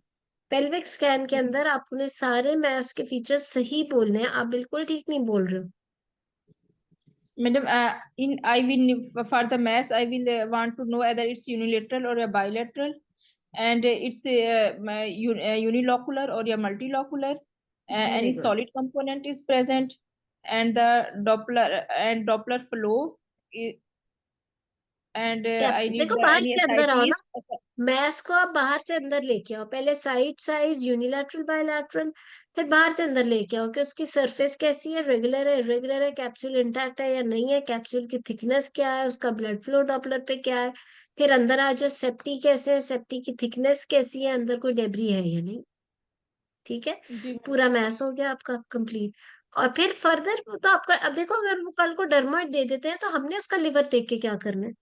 पेल्विक स्कैन के अंदर आपने सारे मैस के फीचर्स सही बोलने हैं, आप बिल्कुल ठीक नहीं बोल रहे हो। Madam, I will for the mass, I will want to know whether it's unilateral or a bilateral, and it's unilocular or a multilocular. Very Any good. solid component is present, and the Doppler flow. And I need देखो बाहर any से अंदर आओ ना, ascites. Mess को आप बाहर से अंदर लेके आओ। पहले साइड साइज, यूनिलैटरल, बायलैटरल, फिर बाहर से अंदर लेके आओ कि उसकी सरफेस कैसी है, रेगुलर है, इरेगुलर है, कैप्सूल इंटैक्ट है या नहीं है, कैप्सूल की थिकनेस क्या है, उसका ब्लड फ्लो डॉपलर पे क्या है। फिर अंदर आ जाओ, सेप्टी कैसे है, सेप्टी की थिकनेस कैसी है, अंदर कोई डेब्री है या नहीं। ठीक है, जी मैम। पूरा मैस हो गया आपका कंप्लीट। और फिर फर्दर वो तो आपका, अब देखो अगर वो कल को डर्माइड दे देते हैं तो हमने उसका लिवर देख के क्या करना है।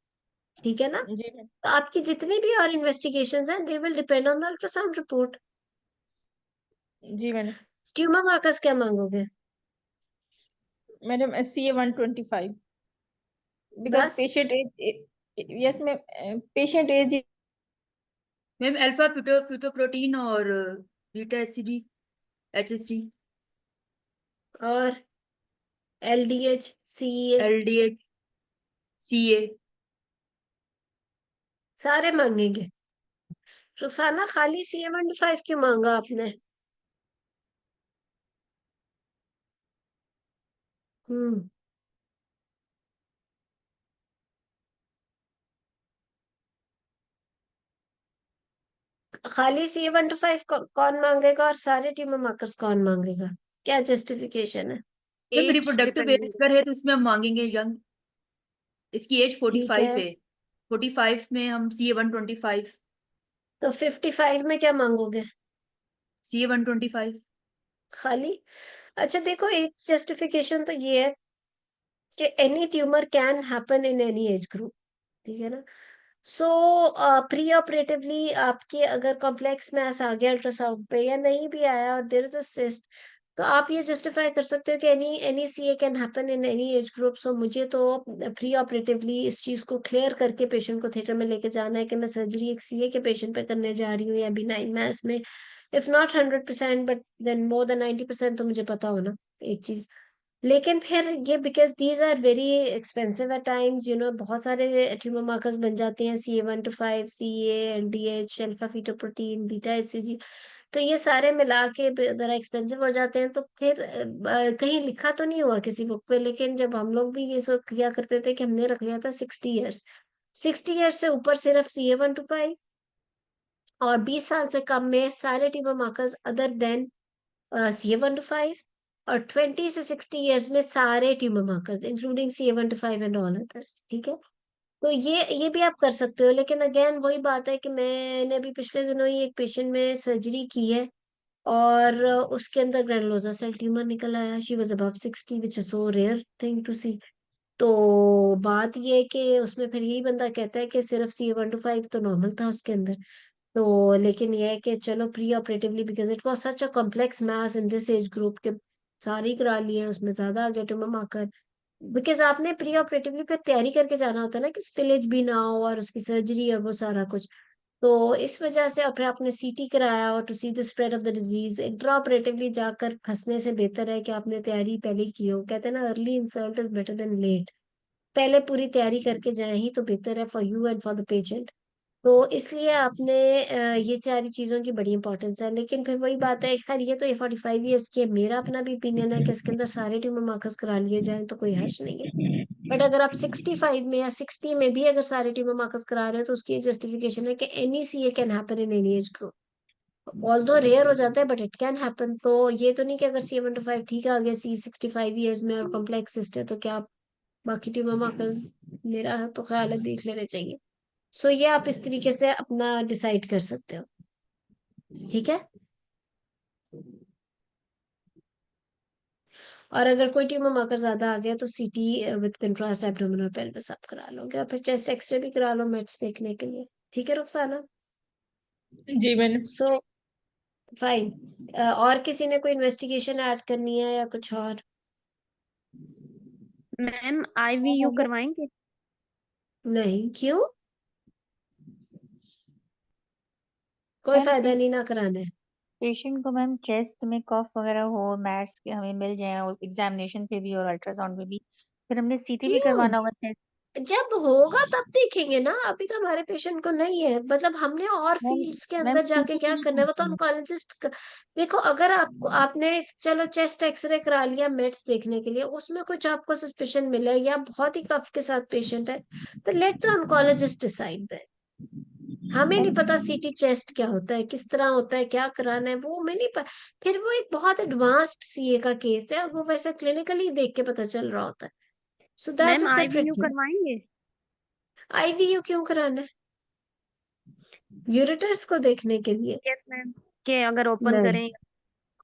ठीक है ना, जी मैम। तो आपकी जितनी भी और इन्वेस्टिगेशंस हैं they will depend on the ultrasound report. जी मैडम। ट्यूमर मार्कर्स क्या मांगोगे? Madam, CA 125 because बस patient age. Yes ma'am. Patient age. Ma'am alpha fetoprotein और बीटा एसिडी HSD और LDH CA LDH CA सारे मांगेंगे। रुखसाना खाली CA 125 क्यों मांगा आपने? हम्म, खाली CA 125 कौन मांगेगा और सारे ट्यूमर मार्कर्स कौन मांगेगा? क्या जस्टिफिकेशन है? Ma'am age reproductive age dependent. पर है तो इसमें हम मांगेंगे यंग। इसकी एज ठीक 45 है, है। 45 में हम CA 125 तो 55 में क्या मांगोगे? CA 125 खाली। अच्छा देखो, एक जस्टिफिकेशन तो ये है कि any tumour can happen in any age group. ठीक है ना, सो प्री ऑपरेटिवली आपके अगर कॉम्प्लेक्स मैस आ गया अल्ट्रासाउंड पे या नहीं भी आया और देयर इज अ सिस्ट, तो आप ये जस्टिफाई कर सकते हो कि any CA can happen in any age group. So मुझे तो प्री ऑपरेटिवली इस चीज को क्लियर करके पेशेंट को थिएटर में लेके जाना है कि मैं सर्जरी एक सीए के पेशेंट पे करने जा रही हूँ या बिनाइन मैस में। If not 100% but then more than 90% तो मुझे पता हो ना एक चीज। लेकिन फिर ये because these are very expensive at times, you know, बहुत सारे ट्यूमर मार्कर्स बन जाते हैं, CA 125, CA, LDH, alpha fetoprotein, beta HCG, तो ये सारे मिला के जरा एक्सपेंसिव हो जाते हैं। तो फिर कहीं लिखा तो नहीं हुआ किसी बुक पे, लेकिन जब हम लोग भी ये सब किया करते थे कि हमने रख लिया था 60 ईयर्स। 60 ईयर्स से ऊपर सिर्फ CA 125, और 20 साल से कम में सारे tumour markers other than CA 125, और 20 से 60 ईयर्स में सारे tumour markers including CA 125 and all others. ठीक है, तो ये भी आप कर सकते हो। लेकिन अगेन वही बात है कि मैंने अभी पिछले दिनों ही एक पेशेंट में सर्जरी की है और उसके अंदर ग्रैनुलोसा सेल ट्यूमर निकल आया। She was above 60 which is so rare thing to see. तो बात ये है कि उसमें फिर यही बंदा कहता है कि सिर्फ CA 125 तो नॉर्मल था उसके अंदर। तो लेकिन ये है कि चलो pre operatively because it was such a complex mass in this age group के सारे ही करा लिए, उसमें ज्यादा आ गया ट्यूमर मार्कर। बिकॉज आपने प्री ऑपरेटिवली फिर तैयारी करके जाना होता है ना कि स्पिलेज भी ना हो और उसकी सर्जरी और वो सारा कुछ। तो इस वजह से, और फिर आपने CT कराया और to see the spread of the disease, intra operatively जाकर फंसने से बेहतर है कि आपने तैयारी पहले ही की हो। कहते हैं ना, early insult is better than late. पहले पूरी तैयारी करके जाए ही तो बेहतर है for you and for the patient. तो इसलिए आपने ये सारी चीजों की बड़ी इंपॉर्टेंस है। लेकिन फिर वही बात है, खैर ये तो A45 ईयर्स की है, मेरा अपना भी ओपिनियन है कि इसके अंदर सारे ट्यूमर मार्कर्स करा लिए जाएं तो कोई हर्ज नहीं है। बट अगर आप 65 में या 60 में भी अगर सारे ट्यूमर मार्कर्स करा रहे हो तो उसकी जस्टिफिकेशन है कि any CA can happen in any age group. Although rare हो जाता है बट इट कैन हैपन। तो ये तो नहीं कि अगर CA 125 ठीक आ गया, C 65 ईयर्स में और कॉम्प्लेक्स सिस्ट है तो क्या बाकी ट्यूमर मार्कर्स, मेरा तो ख्याल है देख लेने चाहिए। सो ये आप इस तरीके से अपना डिसाइड कर सकते हो। ठीक है, और अगर कोई ट्यूमर मार्कर ज्यादा आ गया तो CT with contrast abdominal pelvis आप करा लोगे, और फिर चेस्ट एक्सरे भी करा लो मेट्स देखने के लिए। ठीक है रुखसाना, जी मैडम। So fine. और किसी ने कोई इन्वेस्टिगेशन ऐड करनी है या कुछ और? मैम IVU करवाएंगे? नहीं, क्यों? कोई मैम फायदा नहीं ना कराना है। पेशेंट को मैम चेस्ट में कफ वगैरह हो, मैट्स के हमें मिल जाए एग्जामिनेशन पे भी और अल्ट्रासाउंड पे भी, फिर हमने सीटी भी क्यों? करवाना होगा चेस्ट। जब होगा तब देखेंगे ना, अभी तो हमारे पेशेंट को नहीं है। मतलब हमने और मैम फील्ड्स के मैम अंदर जाके सीटी के क्या लिए करना है, वो तो पूछ रही हूँ। ऑन्कोलॉजिस्ट। देखो, अगर आपको आपने चलो चेस्ट एक्सरे करा लिया मेट्स देखने के लिए, उसमें कुछ आपको सस्पिशन मिला है या बहुत ही कफ के साथ पेशेंट है, तो let the oncologist decide that. हमें नहीं पता सीटी चेस्ट क्या होता है, किस तरह होता है, क्या कराना है, वो हमें नहीं पता। फिर वो एक बहुत एडवांस्ड सीए का केस है, और वो वैसे क्लिनिकली देख के पता चल रहा होता है। So that's ma'am a separate IVU thing. करवाएंगे? आईवीयू क्यों कराना है? यूरेटर्स को देखने के लिए? यस मैम, के अगर ओपन नहीं, करें।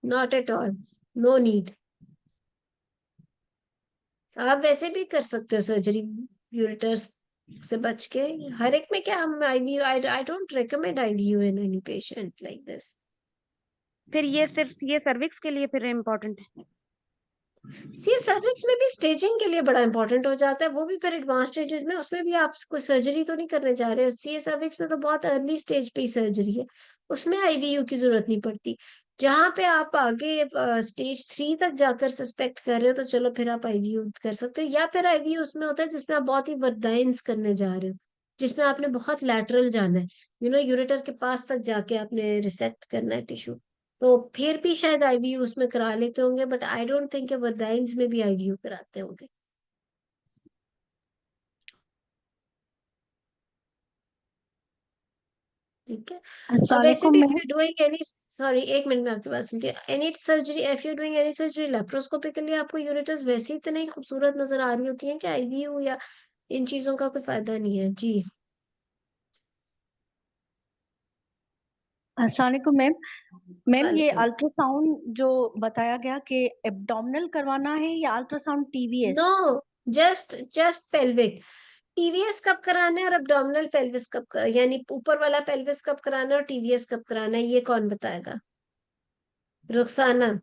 Not at all, no need. आप वैसे भी कर सकते हो सर्जरी यूरेटर्स से बच के। हर एक में क्या हम IVU, I don't recommend IVU in any patient like this. फिर ये सिर्फ ये सर्विक्स के लिए फिर इम्पोर्टेंट है? सी सर्विक्स में भी स्टेजिंग के लिए बड़ा इंपॉर्टेंट हो जाता है, वो भी फिर एडवांस स्टेजेस में। उसमें भी आप कोई सर्जरी तो नहीं करने जा रहे हो। सी सर्विक्स में तो बहुत अर्ली स्टेज पे ही सर्जरी है, उसमें आईवीयू की जरूरत नहीं पड़ती। जहां पे आप आगे स्टेज 3 तक जाकर सस्पेक्ट कर रहे हो, तो चलो फिर आप आईवीयू कर सकते हो। या फिर आईवीयू उसमें होता है जिसमें आप बहुत ही वर्दाइंस करने जा रहे हो, जिसमें आपने बहुत लैटरल जाना है, यूरेटर के पास तक जाके आपने रिसेक्ट करना है टिश्यू। तो फिर भी शायद आईवीयू उसमें करा लेते होंगे, बट आई डोंट थिंक वर्दाइंस में भी आईवीयू कराते होंगे। ठीक है। और वैसे अस्सलामुअलैकुम भी if ma'am. You doing any, sorry एक मिनट में आपकी बात सुनती है, any surgery, if you doing any surgery laparoscopically, आपको यूरेटर्स वैसे ही इतनी खूबसूरत नजर आ रही होती हैं कि आईवीयू या इन चीजों का कोई फायदा नहीं है जी। अस्सलामुअलैकुम मैम। मैम ये वालेकुम। अल्ट्रासाउंड जो बताया गया कि एब्डोमिनल करवाना है या ultrasound no, TVS? Just pelvic. TVS कब कराना है और अब्डोमिनल पेल्विस यानी ऊपर वाला पेल्विस कब कराना है और टीवीएस कब कराना है, ये कौन बताएगा? रुखसाना।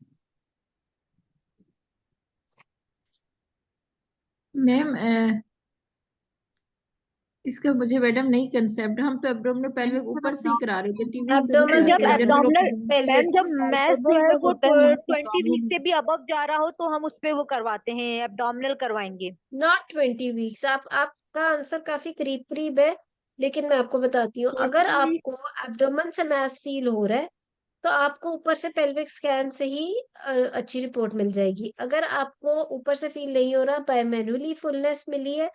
मैम इसका मुझे मैडम नहीं कंसेप्ट, हम तो एब्डोमिनल पेल्विक ऊपर से ही करा रहे थे, टीवी से नहीं एब्डोमेन मैम भी जब कराते कराना है, एब्डोमिनल जनरल पेल्विक। मैम जब मैस जो है एब्डोमेन वो होता है मैम 20 वीक एब्डोमेन। से भी अबव जा रहा हो तो हम उस पे वो करवाते हैं, एब्डोमिनल करवाएंगे। Not 20 weeks. आपका आंसर काफी करीब करीब है, लेकिन मैं आपको बताती हूँ। अगर 20 वीक। आपको एब्डोमेन से मैस फील हो रहा है, तो आपको ऊपर से पेल्विक स्कैन से ही अच्छी रिपोर्ट मिल जाएगी। अगर आपको ऊपर से फील नहीं हो रहा, बाय मैन्युअली फुलनेस मिली है,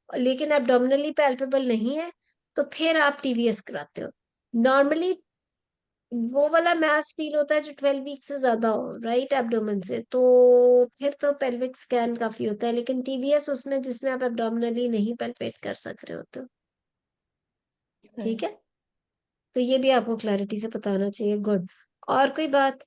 लेकिन एब्डोमिनली पैल्पेबल नहीं है, तो फिर आप टीवीएस कराते हो। नॉर्मली वो वाला मैस फील होता है जो 12 वीक से ज्यादा हो, राइट, एब्डोमेन से, तो फिर तो पेल्विक स्कैन काफी होता है। लेकिन टीवीएस उसमें जिसमें आप एब्डोमिनली नहीं पैल्पेट कर सक रहे होते हो। ठीक है, तो ये भी आपको क्लैरिटी से पता होना चाहिए। गुड। और कोई बात?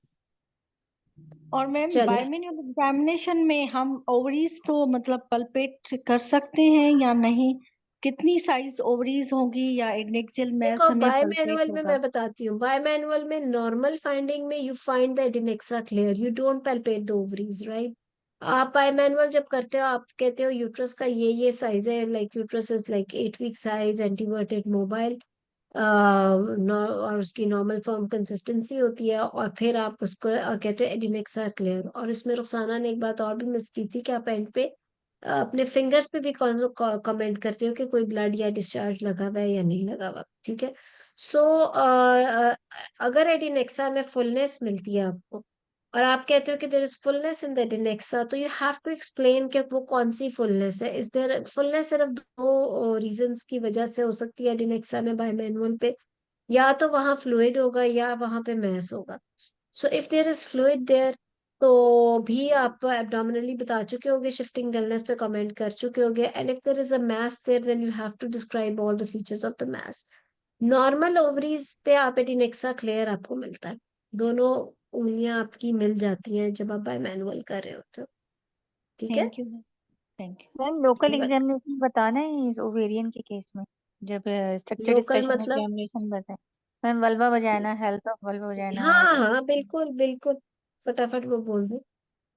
और मैम चले। बायमेन्युअल एग्जामिनेशन में हम ओवरीज तो मतलब पल्पेट कर सकते हैं या नहीं? कितनी साइज ओवरीज होगी या एडनेक्सियल मैस देखो, हमें बाय पल्पेट मैनुअल में होगा? मैं बताती हूँ। बाय मैनुअल में नॉर्मल फाइंडिंग में you find the adnexa clear, you don't palpate the ovaries, right. आप बाय मैनुअल जब करते हो, आप कहते हो यूट्रस का ये साइज है, like uterus is like 8 week size, anteverted mobile, और उसकी नॉर्मल फॉर्म कंसिस्टेंसी होती है, और फिर आप उसको कहते हो एडिनेक्सा क्लियर। और इसमें रुखसाना ने एक बात और भी मिस की थी कि आप एंड पे अपने फिंगर्स पे भी कमेंट करते हो कि कोई ब्लड या डिस्चार्ज लगा हुआ है या नहीं लगा हुआ। ठीक है। सो अगर एडिनेक्सा में फुलनेस मिलती है आपको, और आप कहते हो कि there is fullness in the adnexa, तो यू हैव टू एक्सप्लेन कि वो कौन सी फुलनेस है। Is there fullness? सिर्फ दो रीजंस की वजह से हो सकती है एडिनेक्सा में बाय मैनुअल पे। या तो वहां फ्लूइड होगा या वहां पे मैस होगा। So if there is fluid there, तो भी आप एब्डोमिनली बता चुके होगे, शिफ्टिंग डलनेस पे कमेंट कर चुके होगे। And if there is a mass there, then you have to describe all the features of the mass. Normal ovaries पे आप एडिनेक्सा क्लियर आपको मिलता है, दोनों उंगलियां आपकी मिल जाती हैं जब आप बाय मैनुअल कर रहे होते हो। ठीक है। Thank you ma'am, thank you. Ma'am local examination बताना है इस ओवेरियन के केस में, जब स्ट्रक्चर्ड लोकल स्पेशल मतलब? एग्जामिनेशन बताए। Ma'am vulva vagina, health of vulva vagina हाँ और हाँ, बिल्कुल बिल्कुल, फटाफट वो बोल दे।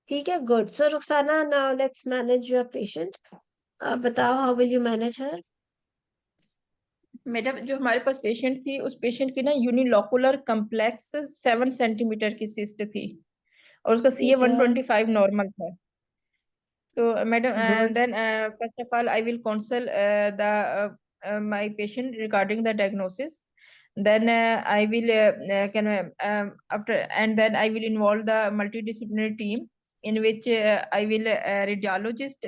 ठीक है, good. So Rukhsana, now let's manage your patient. आप बताओ, how will you manage her? Madam, जो हमारे पास पेशेंट थी, उस पेशेंट की ना यूनिलोकुलर कम्प्लेक्स 7 सेंटीमीटर की सिस्ट थी और उसका CA ठीक है, 125 नॉर्मल था। तो madam, good. then first of all I will counsel the my patient regarding the diagnosis. Then I will can after and then I will involve the multidisciplinary team in which I will radiologist,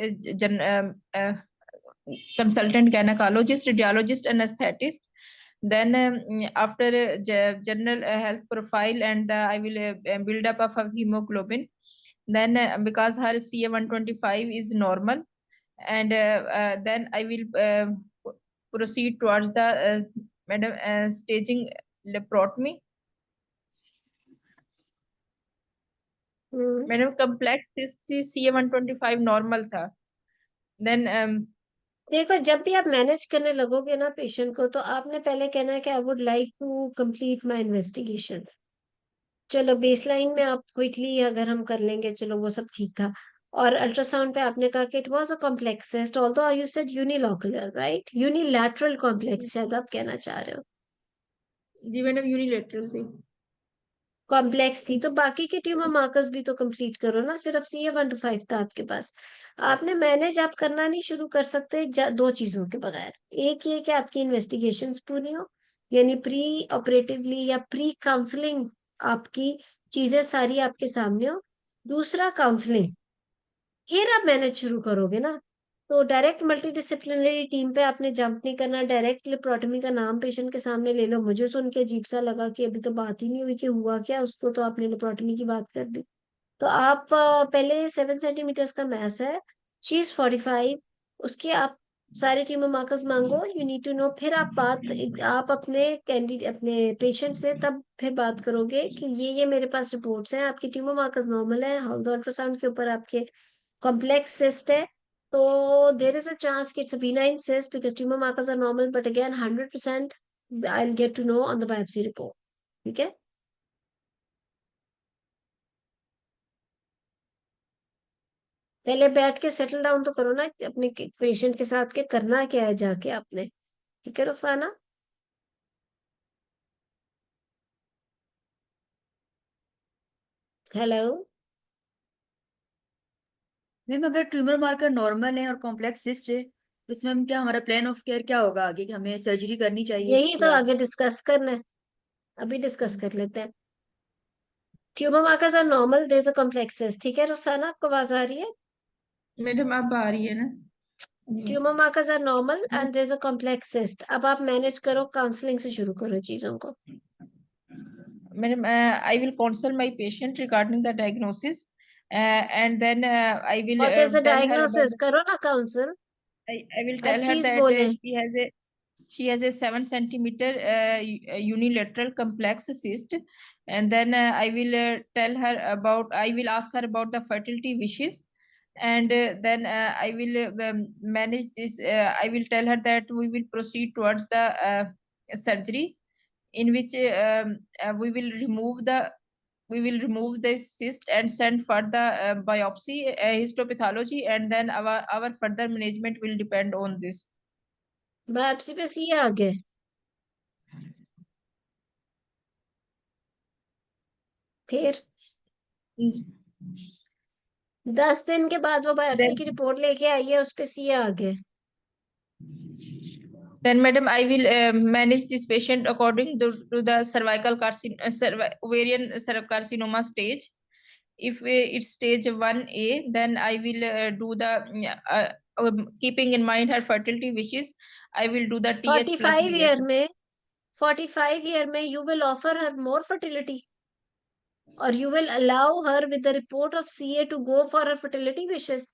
consultant gynecologist, radiologist, anesthetist. Then after general health profile, and I will build up of her hemoglobin. Then because her CA 125 is normal, and then I will proceed towards the madam staging laparotomy. Madam complex CA 125 normal था। Then देखो, जब भी आप manage करने लगोगे ना patient को, तो आपने पहले कहना है कि I would like to complete my investigations. चलो, बेसलाइन में आप क्विकली अगर हम कर लेंगे, चलो वो सब ठीक था। और अल्ट्रासाउंड पे आपने कहा कि it was a complex cyst, although you said unilocular, right? Unilateral complex शायद आप कहना चाह रहे हो। जी मैडम, यूनिलेटरल थी। कॉम्प्लेक्स थी तो बाकी के ट्यूमर मार्कर्स भी तो कंप्लीट करो ना, सिर्फ CA 125 था आपके पास। आपने मैनेज आप करना नहीं शुरू कर सकते दो चीजों के बगैर। एक ये कि आपकी इन्वेस्टिगेशंस पूरी हो, यानी प्री ऑपरेटिवली या प्री काउंसलिंग आपकी चीजें सारी आपके सामने हो। दूसरा, काउंसलिंग, फिर आप मैनेज शुरू करोगे ना। तो डायरेक्ट मल्टीडिसिप्लिनरी टीम पे आपने जंप नहीं करना। डायरेक्ट लिप्रोटमी का नाम पेशेंट के सामने ले लो। मुझे सुन के अजीब सा लगा कि अभी तो बात ही नहीं हुई कि हुआ क्या उसको, तो आपने लिप्रोटमी की बात कर दी। तो आप पहले 7 सेंटीमीटर्स का मैस है, शीज 45, उसके आप सारे ट्यूमर मार्कर्स मांगो, यू नीड टू नो। फिर आप अपने कैंडिडेट अपने पेशेंट से तब फिर बात करोगे कि ये मेरे पास रिपोर्ट्स हैं, आपके ट्यूमर मार्कर्स नॉर्मल है, अल्ट्रासाउंड के ऊपर आपके कॉम्प्लेक्स सिस्ट है। तो देर इज अ चांस कि it's a benign cyst because tumor markers are normal, but again 100% I'll get to know on the biopsy report. ठीक है? पहले बैठ के सेटल डाउन तो करो ना अपने पेशेंट के साथ के करना क्या है जाके आपने। ठीक है रुखसाना? हेलो? मैम अगर ट्यूमर मार्कर नॉर्मल है और कॉम्प्लेक्स सिस्ट है तो इसमें हम क्या, हमारा प्लान ऑफ केयर क्या होगा आगे, कि हमें सर्जरी करनी चाहिए यही तो या आगे डिस्कस करना है, अभी डिस्कस कर लेते हैं। Tumour markers are normal, there is a complex cyst. ठीक है रुखसाना, आपको आवाज आ रही है? मैडम अब आ रही है ना? Tumour markers are normal and there is a complex cyst. अब आप मैनेज करो, काउंसलिंग से शुरू करो चीजों को। Madam, I will counsel my patient regarding the diagnosis, and then I will what is the tell her about diagnosis? करो ना council, I will her tell her चीज that बोले। she has a 7 centimeter unilateral complex cyst, and then I will I will ask her about the fertility wishes, and then I will manage this. I will tell her that we will proceed towards the surgery, in which we will remove the cyst and send for the biopsy, histopathology, and then our further management will depend on this. Biopsy पे सी आ गए? फिर 10 दिन के बाद वो biopsy की Then, report लेके आई है, उस पे सी आ गए। then madam, I will manage this patient according to the ovarian carcinoma stage. If it's stage 1A, then I will do the keeping in mind her fertility wishes, I will do the TH plus 45 DS. Year में 45 year में you will offer her more fertility और you will allow her with the report of CA to go for her fertility wishes.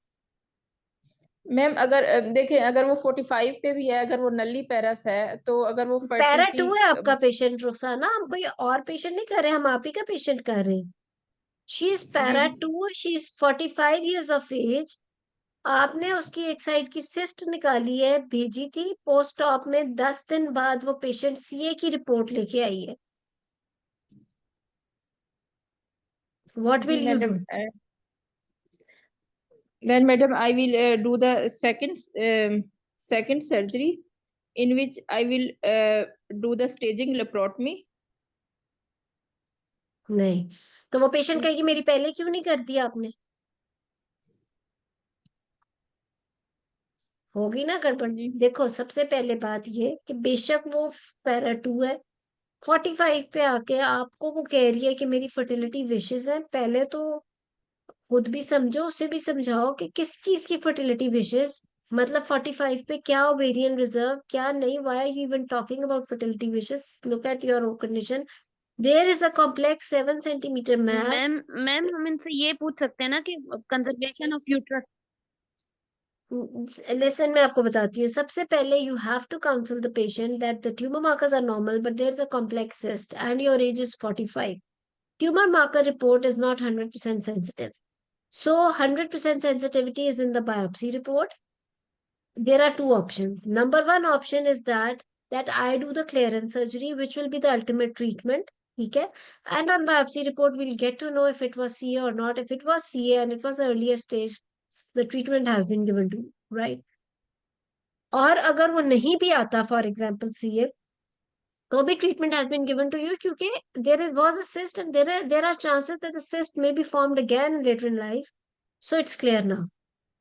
Ma'am अगर देखें, अगर वो 45 पे भी है, अगर वो नली पैरस है, तो अगर वो पैरा फर्टिलिटी 2 है आपका पेशेंट रुखसाना, हम कोई और पेशेंट नहीं कर रहे, हम आप ही का पेशेंट कर रहे हैं। She is para 2, she is 45 years of age. आपने उसकी एक साइड की सिस्ट निकाली है, भेजी थी पोस्ट ऑप में, 10 दिन बाद वो पेशेंट CA की रिपोर्ट लेके आई है। व्हाट जी will you do? Madam, Then, madam, I will do the second surgery, in which I will do the staging laparotomy. नहीं, तो वो पेशेंट कहेगी मेरी पहले क्यों नहीं कर दिया आपने? होगी ना गड़बड़। जी। देखो, सबसे पहले बात ये कि बेशक वो पैरा 2 है, 45 पे आके आपको वो कह रही है कि मेरी फर्टिलिटी विशेस है, पहले तो खुद भी समझो, उसे भी समझाओ कि किस चीज की फर्टिलिटी विशेस, मतलब 45 पे क्या ओवेरियन रिजर्व, क्या नहीं, why are you even talking about fertility wishes, look at your condition, there is a complex 7 centimetre mass. Ma'am हम इनसे ये पूछ सकते हैं ना कि कंजर्वेशन ऑफ यूट्रस। Listen, मैं आपको बताती हूँ। सबसे पहले you have to counsel the patient that the tumor markers are normal, but there is a complex cyst and your age is 45. Tumor marker report is not 100% sensitive. So 100% sensitivity is in the biopsy report. There are two options. Number one option is that I do the clearance surgery, which will be the ultimate treatment. Okay, and on biopsy report we'll get to know if it was CA or not. If it was CA and it was earlier stage, the treatment has been given to you, right? और अगर वो नहीं भी आता, for example CA, तो भी treatment has been given to you, क्योंकि there was a cyst and there are chances that the cyst may be formed again later in life, so it's clear now.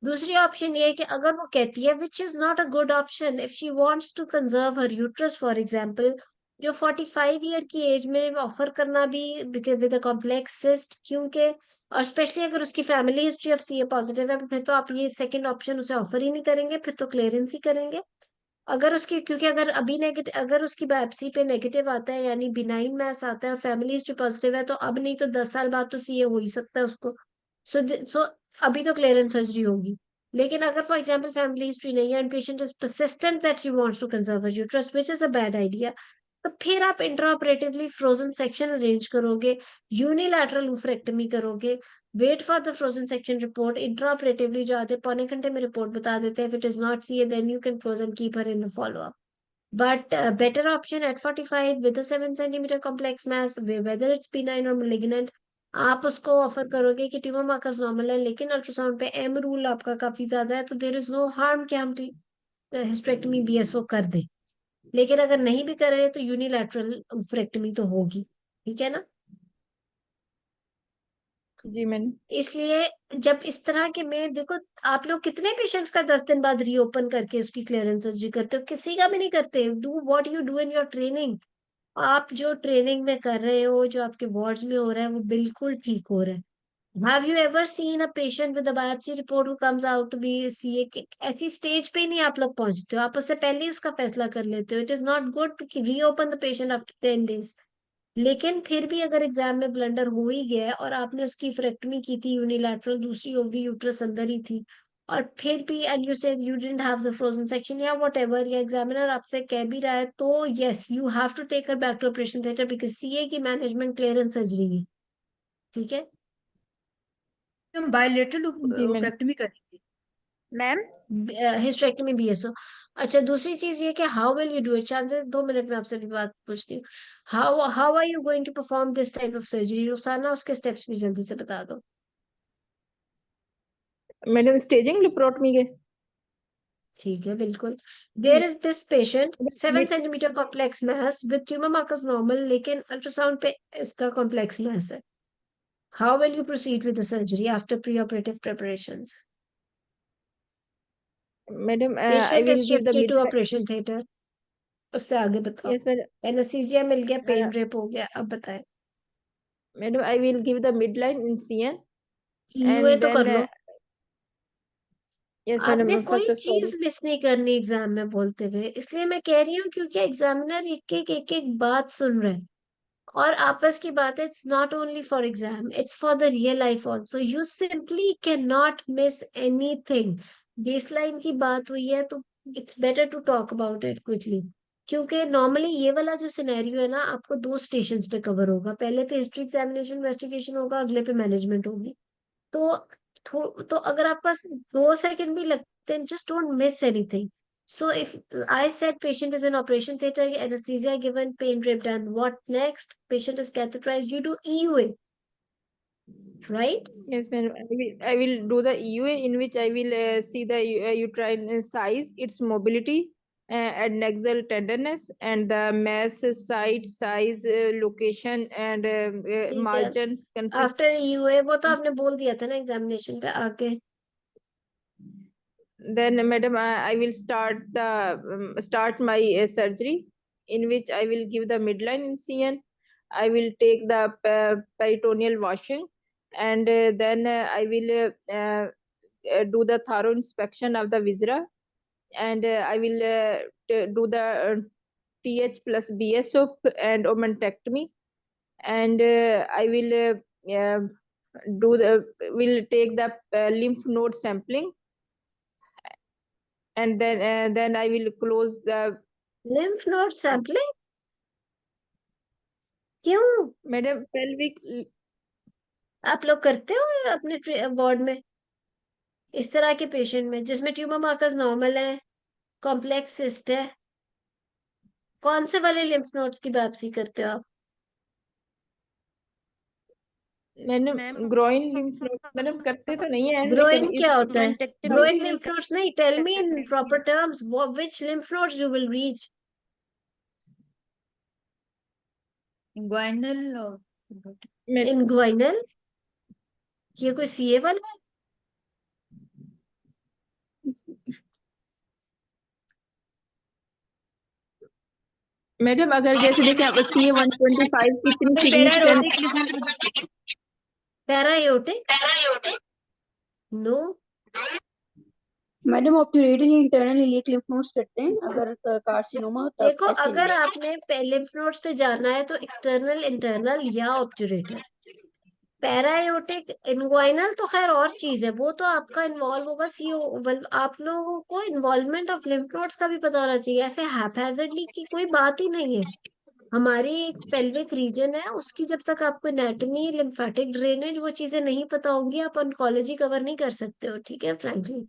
दूसरी option ये है कि अगर वो कहती है, which is not a good option, if she wants to conserve her uterus for example, जो 45 year की एज में ऑफर करना भी विद अ कॉम्प्लेक्स सिस्ट, क्योंकि और स्पेशली अगर उसकी family history of CA positive है, फिर तो आप ये सेकंड ऑप्शन उसे ऑफर ही नहीं करेंगे, फिर तो क्लियरेंस ही करेंगे। अगर उसकी, क्योंकि अगर अभी नेगेटिव, अगर उसकी बायोप्सी पे नेगेटिव आता है यानी बिनाइन मैस आता है और फैमिली हिस्ट्री पॉजिटिव है, तो अब नहीं तो 10 साल बाद तो सीए हो ही सकता है उसको। सो अभी तो क्लियरेंस सर्जरी होगी। लेकिन अगर फॉर एग्जांपल फैमिली हिस्ट्री नहीं है and patient is persistent that he wants to conserve his uterus, which is a bad idea, तो फिर आप इंट्राऑपरेटिवली फ्रोजन सेक्शन अरेंज करोगे, यूनिलैटरल ऊफरेक्टमी करोगे, wait for the frozen section report, intraoperatively जो आते पौने घंटे में रिपोर्ट बता देते हैं, if it is not CA then you can close and keep her in the follow up. But better option at 45 with a 7 centimeter complex mass, whether it's benign or malignant, आप उसको offer करोगे कि tumour markers normal है, लेकिन ultrasound पे M rule आपका काफी ज्यादा है, तो देर इज नो हार्म कि हम हिस्टेरेक्टमी बीएसओ कर दे। लेकिन अगर नहीं भी करे तो यूनिलैटरल हिस्टेरेक्टमी तो होगी, ठीक है ना? जी मैंने। इसलिए जब इस तरह के में देखो, आप लोग कितने पेशेंट्स का 10 दिन बाद रीओपन करके उसकी क्लियरेंस सर्जरी करते हो? किसी का भी नहीं करते। Do what you do in your training. आप जो ट्रेनिंग में कर रहे हो, जो आपके वार्ड्स में हो रहा है, वो बिल्कुल ठीक हो रहा है। Have you ever seen a patient with a biopsy report who comes out to be CA? ऐसी स्टेज पे ही नहीं आप लोग पहुंचते हो, आप उससे पहले ही उसका फैसला कर लेते हो। It is not good to reopen the patient after 10 days। लेकिन फिर भी अगर एग्जाम में ब्लंडर हो ही गया है और आपने उसकी फ्रेक्टमी की थी यूनिलैटरल, दूसरी ओवरी यूट्रस अंदर ही थी, और फिर भी and you said you didn't have the frozen section या व्हाटएवर, या एग्जामिनर आपसे कह भी रहा है, तो yes you have to take her back to operation theatre, because CA की मैनेजमेंट क्लियरेंस सर्जरी है, ठीक है? हम बायलेटरल जी मैंने। ऊफरेक्टमी करेंगे मैम हिस्टेरेक्टमी बीएसओ। अच्छा, दूसरी चीज ये कि how will you do it? Chances 2 minute में आपसे भी बात पूछती हूँ। How are you going to perform this type of surgery रोजाना? उसके स्टेप्स भी जल्दी से बता दो। मैडम स्टेजिंग लेप्रोटमी के। ठीक है, बिल्कुल। There is this patient 7 centimetre complex mass with tumour markers normal, लेकिन अल्ट्रासाउंड पे इसका कॉम्प्लेक्स मैस है। How will you proceed with the surgery after pre operative preparations? Madam I patient will is give the shifted to mid. Operation theatre. उससे आगे बताओ। Yes madam. Anaesthesia मिल गया, pen rape हो गया, अब बताएं। Madam I will give the midline incision यूए and तो कर देन लो। यस आपने मैडम कोई फर्स्ट ऑफ चीज मिस नहीं करनी एग्जाम में बोलते हुए, इसलिए मैं कह रही हूँ, क्योंकि एग्जामिनर एक एक बात सुन रहे हैं और आपस की बात है। It's not only for exam, it's for the real life also. You simply can not miss anything. Baseline की बात हुई है तो it's better to talk about it quickly, क्योंकि नॉर्मली ये वाला जो सिनेरियो है ना, आपको 2 स्टेशंस पे कवर होगा। पहले पे हिस्ट्री एग्जामिनेशन इन्वेस्टिगेशन होगा, अगले पे मैनेजमेंट होगी। तो तो अगर आप पास 2 सेकंड भी लगते हैं, just don't miss anything. So if I said patient is in operation theater, anesthesia given, pain drip done, what next? Patient is catheterized, you do EUA. right? Yes, ma'am. I will do the EUA in which I will see the uterine size, its mobility, and axial tenderness, and the mass, site, size, location, and ठीक है, margins, after UA वो तो आपने बोल दिया था ना examination पे आके. Then, madam, I will start my surgery, in which I will give the midline incision. I will take the peritoneal washing, and then I will do the thorough inspection of the viscera, and I will do the TH plus BSO and omentectomy, and I will take the lymph node sampling, and then I will close the lymph node sampling क्यों madam pelvic आप लोग करते हो अपने ward में इस तरह के पेशेंट में जिसमें ट्यूमर मार्कर्स नॉर्मल है, कॉम्प्लेक्स सिस्ट है? कौन से वाले लिम्फ नोड्स की बायोप्सी करते हो आप? मैंने ma'am groin lymph node madam करते तो नहीं है ग्रोइन लेकिन क्या होता है? ओमेंटेक्टमी ग्रोइन लिम्फ नोड्स नहीं, tell me in proper terms which lymph nodes you will reach. Inguinal और इनग्वाइनल, ये कोई सीए वाला है? मैडम अगर जैसे देखें आप CA 125 कितनी सिग्निफिकेंट पैरायोटिक? नो. मैडम ऑब्टयूरेटर या इंटरनल इलियक लिम्फ नोड्स करते हैं अगर कार्सिनोमा हो तब देखो ऐसे अगर नहीं। आपने लिम्फ नोड्स पे जाना है तो एक्सटर्नल, इंटरनल या ऑब्टयूरेटर. पैरायोटिक, इनग्वाइनल तो खैर और चीज है, वो तो आपका इन्वॉल्व होगा सीओ. आप लोगों को इन्वॉल्वमेंट ऑफ लिम्फ नोड्स का भी पता होना चाहिए. ऐसे हैपहैजर्डली की कोई बात ही नहीं है. हमारी एक पेल्विक रीजन है, उसकी जब तक आपको एनाटॉमी, लिम्फेटिक ड्रेनेज, वो चीजें नहीं पता होंगी, आप ऑन्कोलॉजी कवर नहीं कर सकते हो. ठीक है, फ्रैंकली.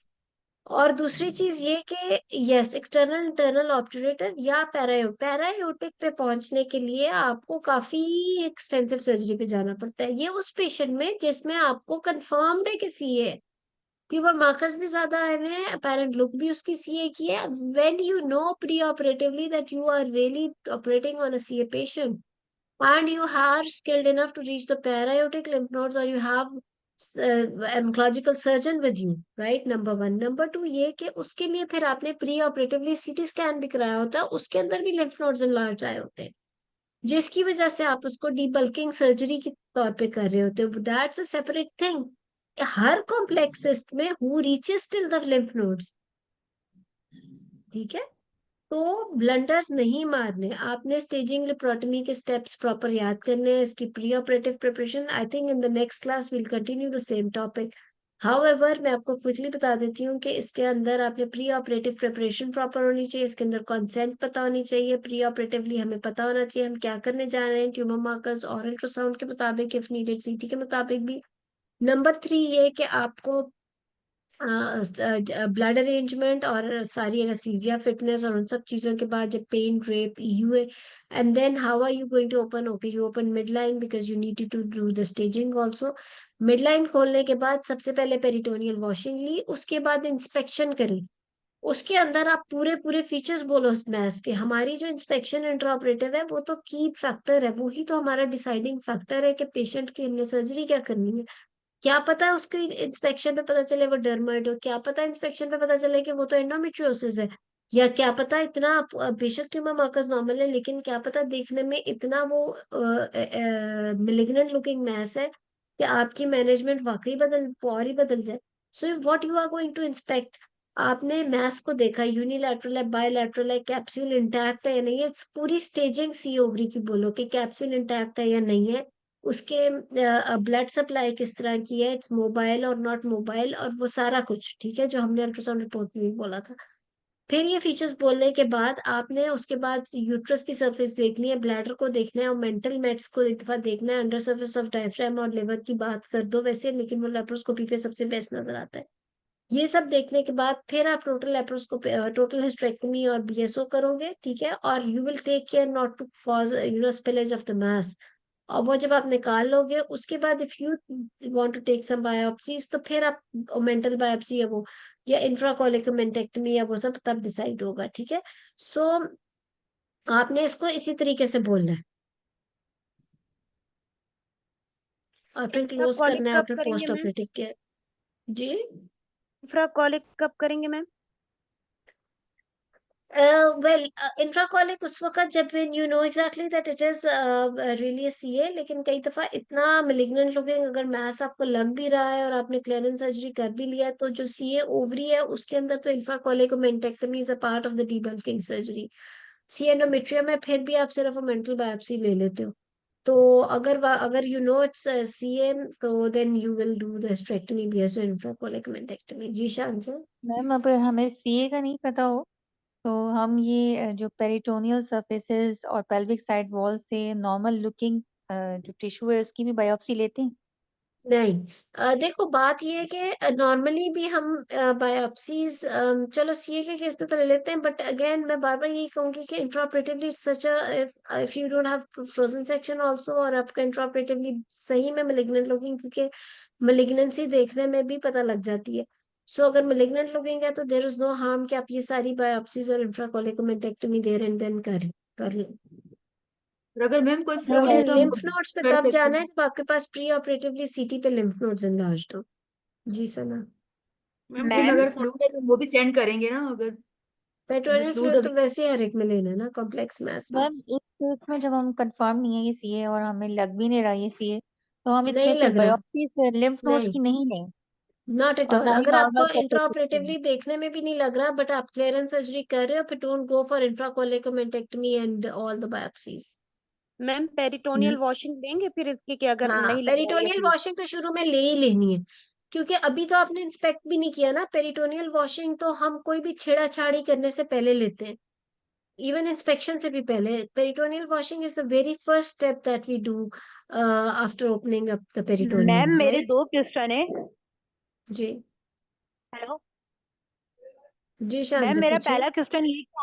और दूसरी चीज ये कि यस, एक्सटर्नल, इंटरनल ऑब्टयूरेटर या पैरायोटिक पे पहुंचने के लिए आपको काफी एक्सटेंसिव सर्जरी पे जाना पड़ता है. ये उस पेशेंट में जिसमें आपको कंफर्म्ड है कि सीए है, ट्यूमर मार्कर्स भी ज्यादा आए हुए हैं, अपेरेंट लुक भी उसकी सीए की है. When you know pre operatively that you are really operating on a CA patient and you are skilled enough to reach the parayotic lymph nodes, or you have oncological surgeon with you, right? Number 1. Number 2 ये कि उसके लिए फिर आपने pre operatively CT scan भी कराया होता है, उसके अंदर भी लिम्फ नोड्स एनलार्ज आए होते हैं, जिसकी वजह से आप उसको डीबल्किंग सर्जरी के तौर पे कर रहे होते हो. That's a separate thing. Her complex cyst में who reaches till the lymph nodes. ठीक है, तो ब्लंडर्स नहीं मारने. आपने स्टेजिंग लिप्रोटमी के स्टेप्स प्रॉपर याद करने हैं. इसकी pre operative preparation, I think in the next class will continue the same topic. However मैं आपको क्विकली बता देती हूँ कि इसके अंदर आपने प्री ऑपरेटिव प्रिपरेशन प्रॉपर होनी चाहिए. इसके अंदर कंसेंट पता होनी चाहिए. प्री ऑपरेटिवली हमें पता होना चाहिए हम क्या करने जा रहे हैं, ट्यूमर मार्कर्स और अल्ट्रासाउंड के मुताबिक, इफ नीडेड सीटी के मुताबिक भी. नंबर 3 ये कि आपको ब्लड अरेंजमेंट और सारी एनेस्थीसिया फिटनेस और उन सब चीजों के बाद जब पेन ड्रेप यूए, and then how are you going to open. Okay, you open mid line because you need to do the staging also. Mid line खोलने के बाद सबसे पहले पेरिटोनियल वॉशिंग ली, उसके बाद इंस्पेक्शन करी. उसके अंदर आप पूरे पूरे फीचर्स बोलो उस मैस के. हमारी जो इंस्पेक्शन इंट्राऑपरेटिव है वो तो की फैक्टर है, वही तो हमारा डिसाइडिंग फैक्टर है कि पेशेंट की हमने सर्जरी क्या करनी है. क्या पता उसके इंस्पेक्शन पे पता चले वो डर्माइड हो, क्या पता इंस्पेक्शन पे पता चले कि वो तो एंडोमेट्रियोसिस है, या क्या पता इतना बेशक ट्यूमर मार्कर्स नॉर्मल है लेकिन क्या पता देखने में इतना वो मिलिग्नेंट लुकिंग मैस है कि आपकी मैनेजमेंट वाकई और ही बदल जाए. So what you are going to inspect. आपने मैस को देखा, यूनिलैटरल है, बायलैटरल है, कैप्सूल इंटैक्ट है या नहीं है. पूरी स्टेजिंग सी ओवरी की बोलो कि कैप्सूल इंटैक्ट है या नहीं है, उसके ब्लड सप्लाई किस तरह की है, इट्स मोबाइल और नॉट मोबाइल, और वो सारा कुछ. ठीक है, जो हमने अल्ट्रासाउंड रिपोर्ट में भी बोला था. फिर ये फीचर्स बोलने के बाद आपने उसके बाद यूट्रस की सरफेस देखनी है, ब्लैडर को देखना है और मेंटल मेट्स को एक दफा देखना है. अंडर सरफेस ऑफ डायफ्राम और लिवर की बात कर दो वैसे, लेकिन वो लेप्रोस्कोपी पे सबसे बेस्ट नजर आता है. ये सब देखने के बाद फिर आप टोटल लेप्रोस्कोपी, टोटल हिस्टेरेक्टमी और बीएसओ करोगे. ठीक है, और you will take care not to cause spillage of the mass. और वो जब आप निकाल लोगे उसके बाद if you want to take some biopsies तो फिर आप मेंटल बायोप्सी या वो या इंफ्राकोलिकोमेंटेक्टमी या वो सब तब डिसाइड होगा, ठीक है। सो आपने इसको इसी तरीके से बोलना है और फिर क्लोज इंफ्राकॉलिक करना है और कब फिर करेंगे पोस्ट मैम? Operative care. जी इंफ्राकॉलिक कब करेंगे मैम? वेल इंफ्राकॉलिक उस वक्त जब when you know exactly that it is really a CA, लेकिन कई दफा इतना malignant looking अगर mass आपको लग भी रहा है और आपने क्लियरेंस सर्जरी कर भी लिया है तो जो CA ओवरी है उसके अंदर तो infracolic omentectomy is a part of the debulking surgery. सी एंडोमेट्रियम में फिर भी आप सिर्फ मेंटल बायोप्सी ले लेते हो। तो अगर यू नो इट्स CA तो then you will do the hysterectomy BSO infracolic omentectomy. जी शान सर। मैम अगर हमें सीए का नहीं पता हो तो हम ये जो पेरिटोनियल सरफेसेस और पेल्विक साइड वॉल से नॉर्मल लुकिंग जो टिश्यू है उसकी भी बायोप्सी लेते हैं? नहीं, देखो बात ये है कि नॉर्मली भी हम बायोप्सीज चलो सीए के केस में तो ले लेते हैं, बट अगेन मैं बार बार यही कहूंगी कि intraoperatively it's such a if you don't have frozen section also और आपका इंट्राऑपरेटिवली सही में मेलिग्नेंट लुकिंग, क्योंकि मेलिग्नेंसी देखने में भी पता लग जाती है। सो अगर मेलिग्नेंट लुकिंग है तो देयर इज नो हार्म कि आप ये सारी बायोप्सीज और इंफ्राकोलिकोमेंटेक्टमी देर एंड देन कर लो। और अगर मैम कोई अगर फ्लूइड लेकिन है हमें तो हम लिम्फ नोड्स पे कर तब सकते जाना है हैं। जब आपके पास प्री ऑपरेटिवली सीटी पे लिम्फ नोड्स एनलार्ज्ड हो। जी सना। मैम मैम मैम अगर फ्लूइड है तो वो भी सेंड करेंगे ना, अगर हमें पेट्रोनियल फ्लूइड फ्लूइड तो अभी। वैसे ही हर एक में लेना है ना कॉम्प्लेक्स मैस में। मैम इस केस में जब हम कंफर्म नहीं है ये सीए और हमें लग भी नहीं रहा ये सीए तो हम इसमें नहीं फिर लग रहा। बायोप्सी लिम्फ नोड्स नहीं, की नहीं लें नॉट एट और ऑल। ना ही अगर नॉर्मल आपको सरफेस। इंट्राऑपरेटिवली देखने में भी नहीं लग रहा बट आप क्लियरेंस सर्जरी कर रहे हो फिर don't go for infracolic omentectomy and all the biopsies. Ma'am peritoneal washing देंगे फिर इसकी कि अगर हाँ, नहीं लग रहा है या पेरिटोनियल फिर? वॉशिंग तो शुरू में ले ही लेनी है, क्योंकि अभी तो आपने इंस्पेक्ट भी नहीं किया ना। पेरिटोनियल वॉशिंग तो हम कोई भी छेड़ाछाड़ी करने से पहले लेते हैं, इवन इंस्पेक्शन से भी पहले। Peritoneal washing is the very first step that we do after opening up the ma'am peritoneum, मेरे राइट? 2 क्वेश्चन है। जी। हेलो जी शान मैम, से मेरा पूछिए। पहला क्वेश्चन ये कि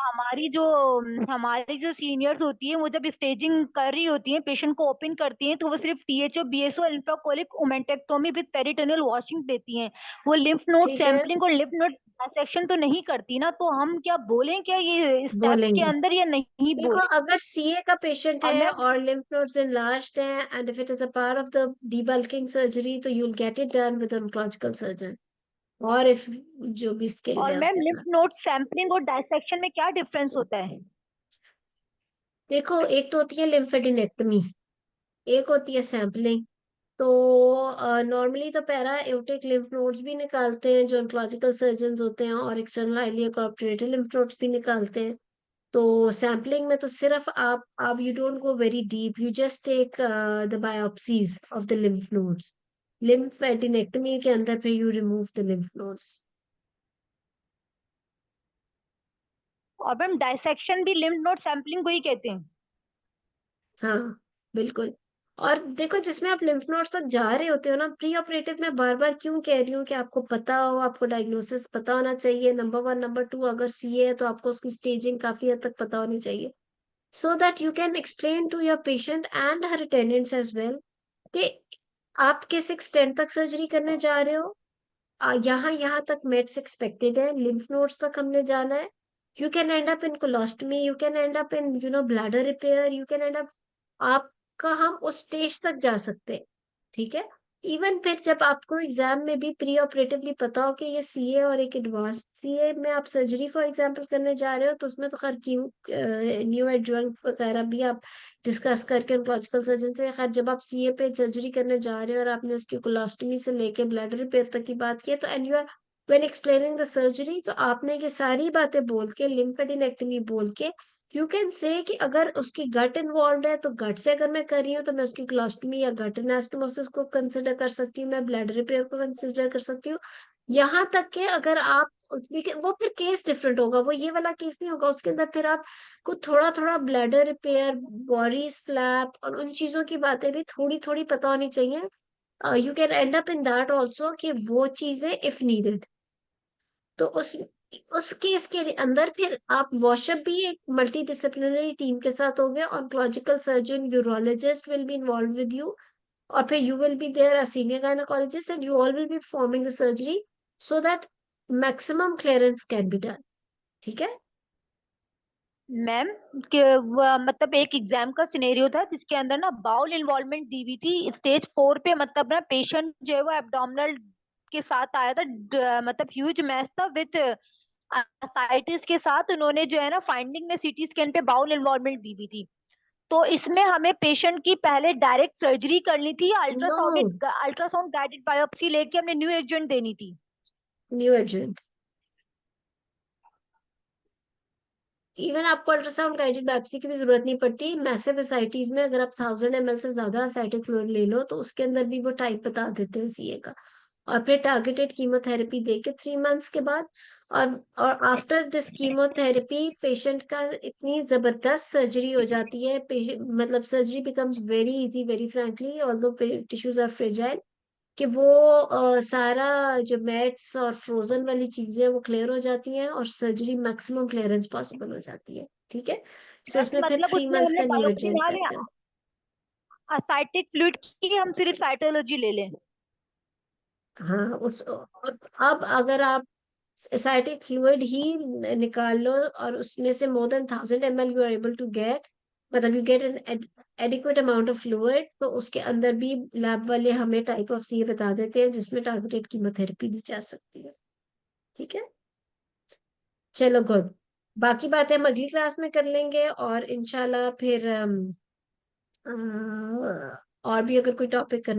हमारी जो सीनियर्स होती है वो जब स्टेजिंग कर रही होती है, पेशेंट को ओपन करती हैं, तो वो सिर्फ THO BSO infracolic omentectomy with peritoneal washing देती हैं। वो लिम्फ नोड ठीक है, सैंपलिंग और लिम्फ नोड डिसेक्शन तो नहीं करती ना, तो हम क्या बोलें क्या ये स्टेप्स के बोलेंगे। अंदर या नहीं देखो बोले? अगर सीए का पेशेंट और है मैम और lymph nodes enlarged है and if it is a part of the debulking surgery तो you'll get it done with oncological surgeon, और if जो भी skilled और है मैम उसके लिम्फ साथ। नोड सैंपलिंग और डायसेक्शन में क्या डिफरेंस होता है? देखो एक तो होती है लिम्फेडिनेक्टमी, एक होती है सैम्पलिंग। तो नॉर्मली तो पैरा एओर्टिक लिम्फ नोड्स भी निकालते हैं जो ऑन्कोलॉजिकल सर्जन होते हैं और external iliac operative lymph nodes भी निकालते हैं। तो सैम्पलिंग में तो सिर्फ आप you don't go very deep, you just take the biopsies of the lymph nodes. Lymphadenectomy के अंदर फिर you remove the lymph nodes. और मैम डायसेक्शन भी लिम्फ नोड सैंपलिंग को ही कहते हैं? हाँ बिल्कुल। और देखो जिसमें आप लिम्फ नोड्स तक जा रहे होते हो ना, प्री ऑपरेटिव में बार बार क्यों कह रही हूँ कि आपको पता हो, आपको डायग्नोसिस पता होना चाहिए, नंबर 1। नंबर 2, अगर सीए है तो आपको उसकी स्टेजिंग काफी हद तक पता होनी चाहिए, so that you can explain to your patient and her attendants as well कि आप किस एक्सटेंट तक सर्जरी करने जा रहे हो। यहाँ यहाँ तक मेड्स एक्सपेक्टेड है, लिम्फ नोड्स तक हमने जाना है। You can and up in colostomy, you can and up in bladder repair, you can and up, आपका हम उस स्टेज तक जा सकते हैं, ठीक है। इवन फिर जब आपको एग्जाम में भी प्री ऑपरेटिवली पता हो कि ये सीए और एक एडवांस सीए में आप सर्जरी फॉर एग्जांपल करने जा रहे हो, तो उसमें तो खैर क्यों न्यू एडजंक्ट वगैरह भी आप डिस्कस करके ओंकोलॉजिकल सर्जन से। खैर जब आप सीए पे सर्जरी करने जा रहे हो और आपने उसकी कोलोस्टमी से लेके ब्लैडर रिपेयर तक की बात की है, तो and you are when explaining the surgery तो आपने ये सारी बातें बोल के, लिम्फेडिनेक्टमी बोल के, यू कैन से कि अगर उसकी गट इन्वॉल्व है तो गट से अगर मैं कर रही हूँ तो मैं उसकी कोलोस्टमी या गट एनास्टोमोसिस को कंसिडर कर सकती हूँ, मैं ब्लड रिपेयर को कंसिडर कर सकती हूँ। यहाँ तक कि अगर आप वो फिर केस डिफरेंट होगा, वो ये वाला केस नहीं होगा, उसके अंदर फिर आप को थोड़ा थोड़ा ब्लैडर रिपेयर, बॉरीज फ्लैप और उन चीजों की बातें भी थोड़ी थोड़ी पता होनी चाहिए। You can and up in that also कि वो चीजें इफ नीडेड तो उस उस केस के अंदर फिर आप वॉशअप भी एक मल्टी डिसिप्लिनरी टीम के साथ हो गया, oncological surgeon, urologist will be involve with you, और फिर you will be there as senior gynecologist and you all will be performing the surgery so that maximum clearance can be done. ठीक है? Ma'am मतलब एक exam का scenario था जिसके अंदर ना बाउल इन्वॉल्वमेंट दी हुई थी स्टेज 4 पे, मतलब ना पेशेंट जो है वो एब्डोमिनल के साथ आया था, मतलब ह्यूज मैस था विद असाइटिस के साथ। उन्होंने जो है ना फाइंडिंग में सीटी स्कैन पे बाउल इन्वॉल्वमेंट दी हुई थी। तो इसमें हमें पेशेंट की पहले डायरेक्ट सर्जरी करनी थी या No, अल्ट्रासाउंड गाइडेड बायोप्सी लेके हमने न्यू एजेंट देनी थी? new agent. इवन आपको अल्ट्रासाउंड गाइडेड बायोप्सी की भी जरूरत नहीं पड़ती। मैसिव एसाइटीज में अगर आप 1000 ml से ज्यादा एसाइटिक फ्लूइड ले लो तो उसके अंदर भी वो टाइप बता देते हैं सीए का, और फिर टारगेटेड कीमोथेरेपी देके 3 months के बाद, और आफ्टर दिस कीमोथेरेपी पेशेंट का इतनी जबरदस्त सर्जरी हो जाती है, मतलब surgery becomes very easy, very frankly, although tissues are fragile, कि वो सारा जो मैट्स और फ्रोजन वाली चीजें वो क्लियर हो जाती हैं और सर्जरी मैक्सिमम क्लियरेंस पॉसिबल हो जाती है। ठीक है, सो मैम इसमें फिर मतलब 3 उसमें months हमने का न्यू बायोप्सी एजेंट ना लें, करते हैं। असाइटिक फ्लूइड की हम सिर्फ साइटोलॉजी ले लें? हाँ, उस अब अगर आप एसाइटिक फ्लूइड ही निकाल लो और उसमें से more than 1000 ml you are able to get, मतलब you get an adequate amount of fluid, तो उसके अंदर भी लैब वाले हमें टाइप ऑफ सीए बता देते हैं जिसमें टारगेटेड कीमोथेरेपी दी जा सकती है। ठीक है, चलो गुड। बाकी बातें हम अगली क्लास में कर लेंगे, और इंशाल्लाह फिर और भी अगर कोई टॉपिक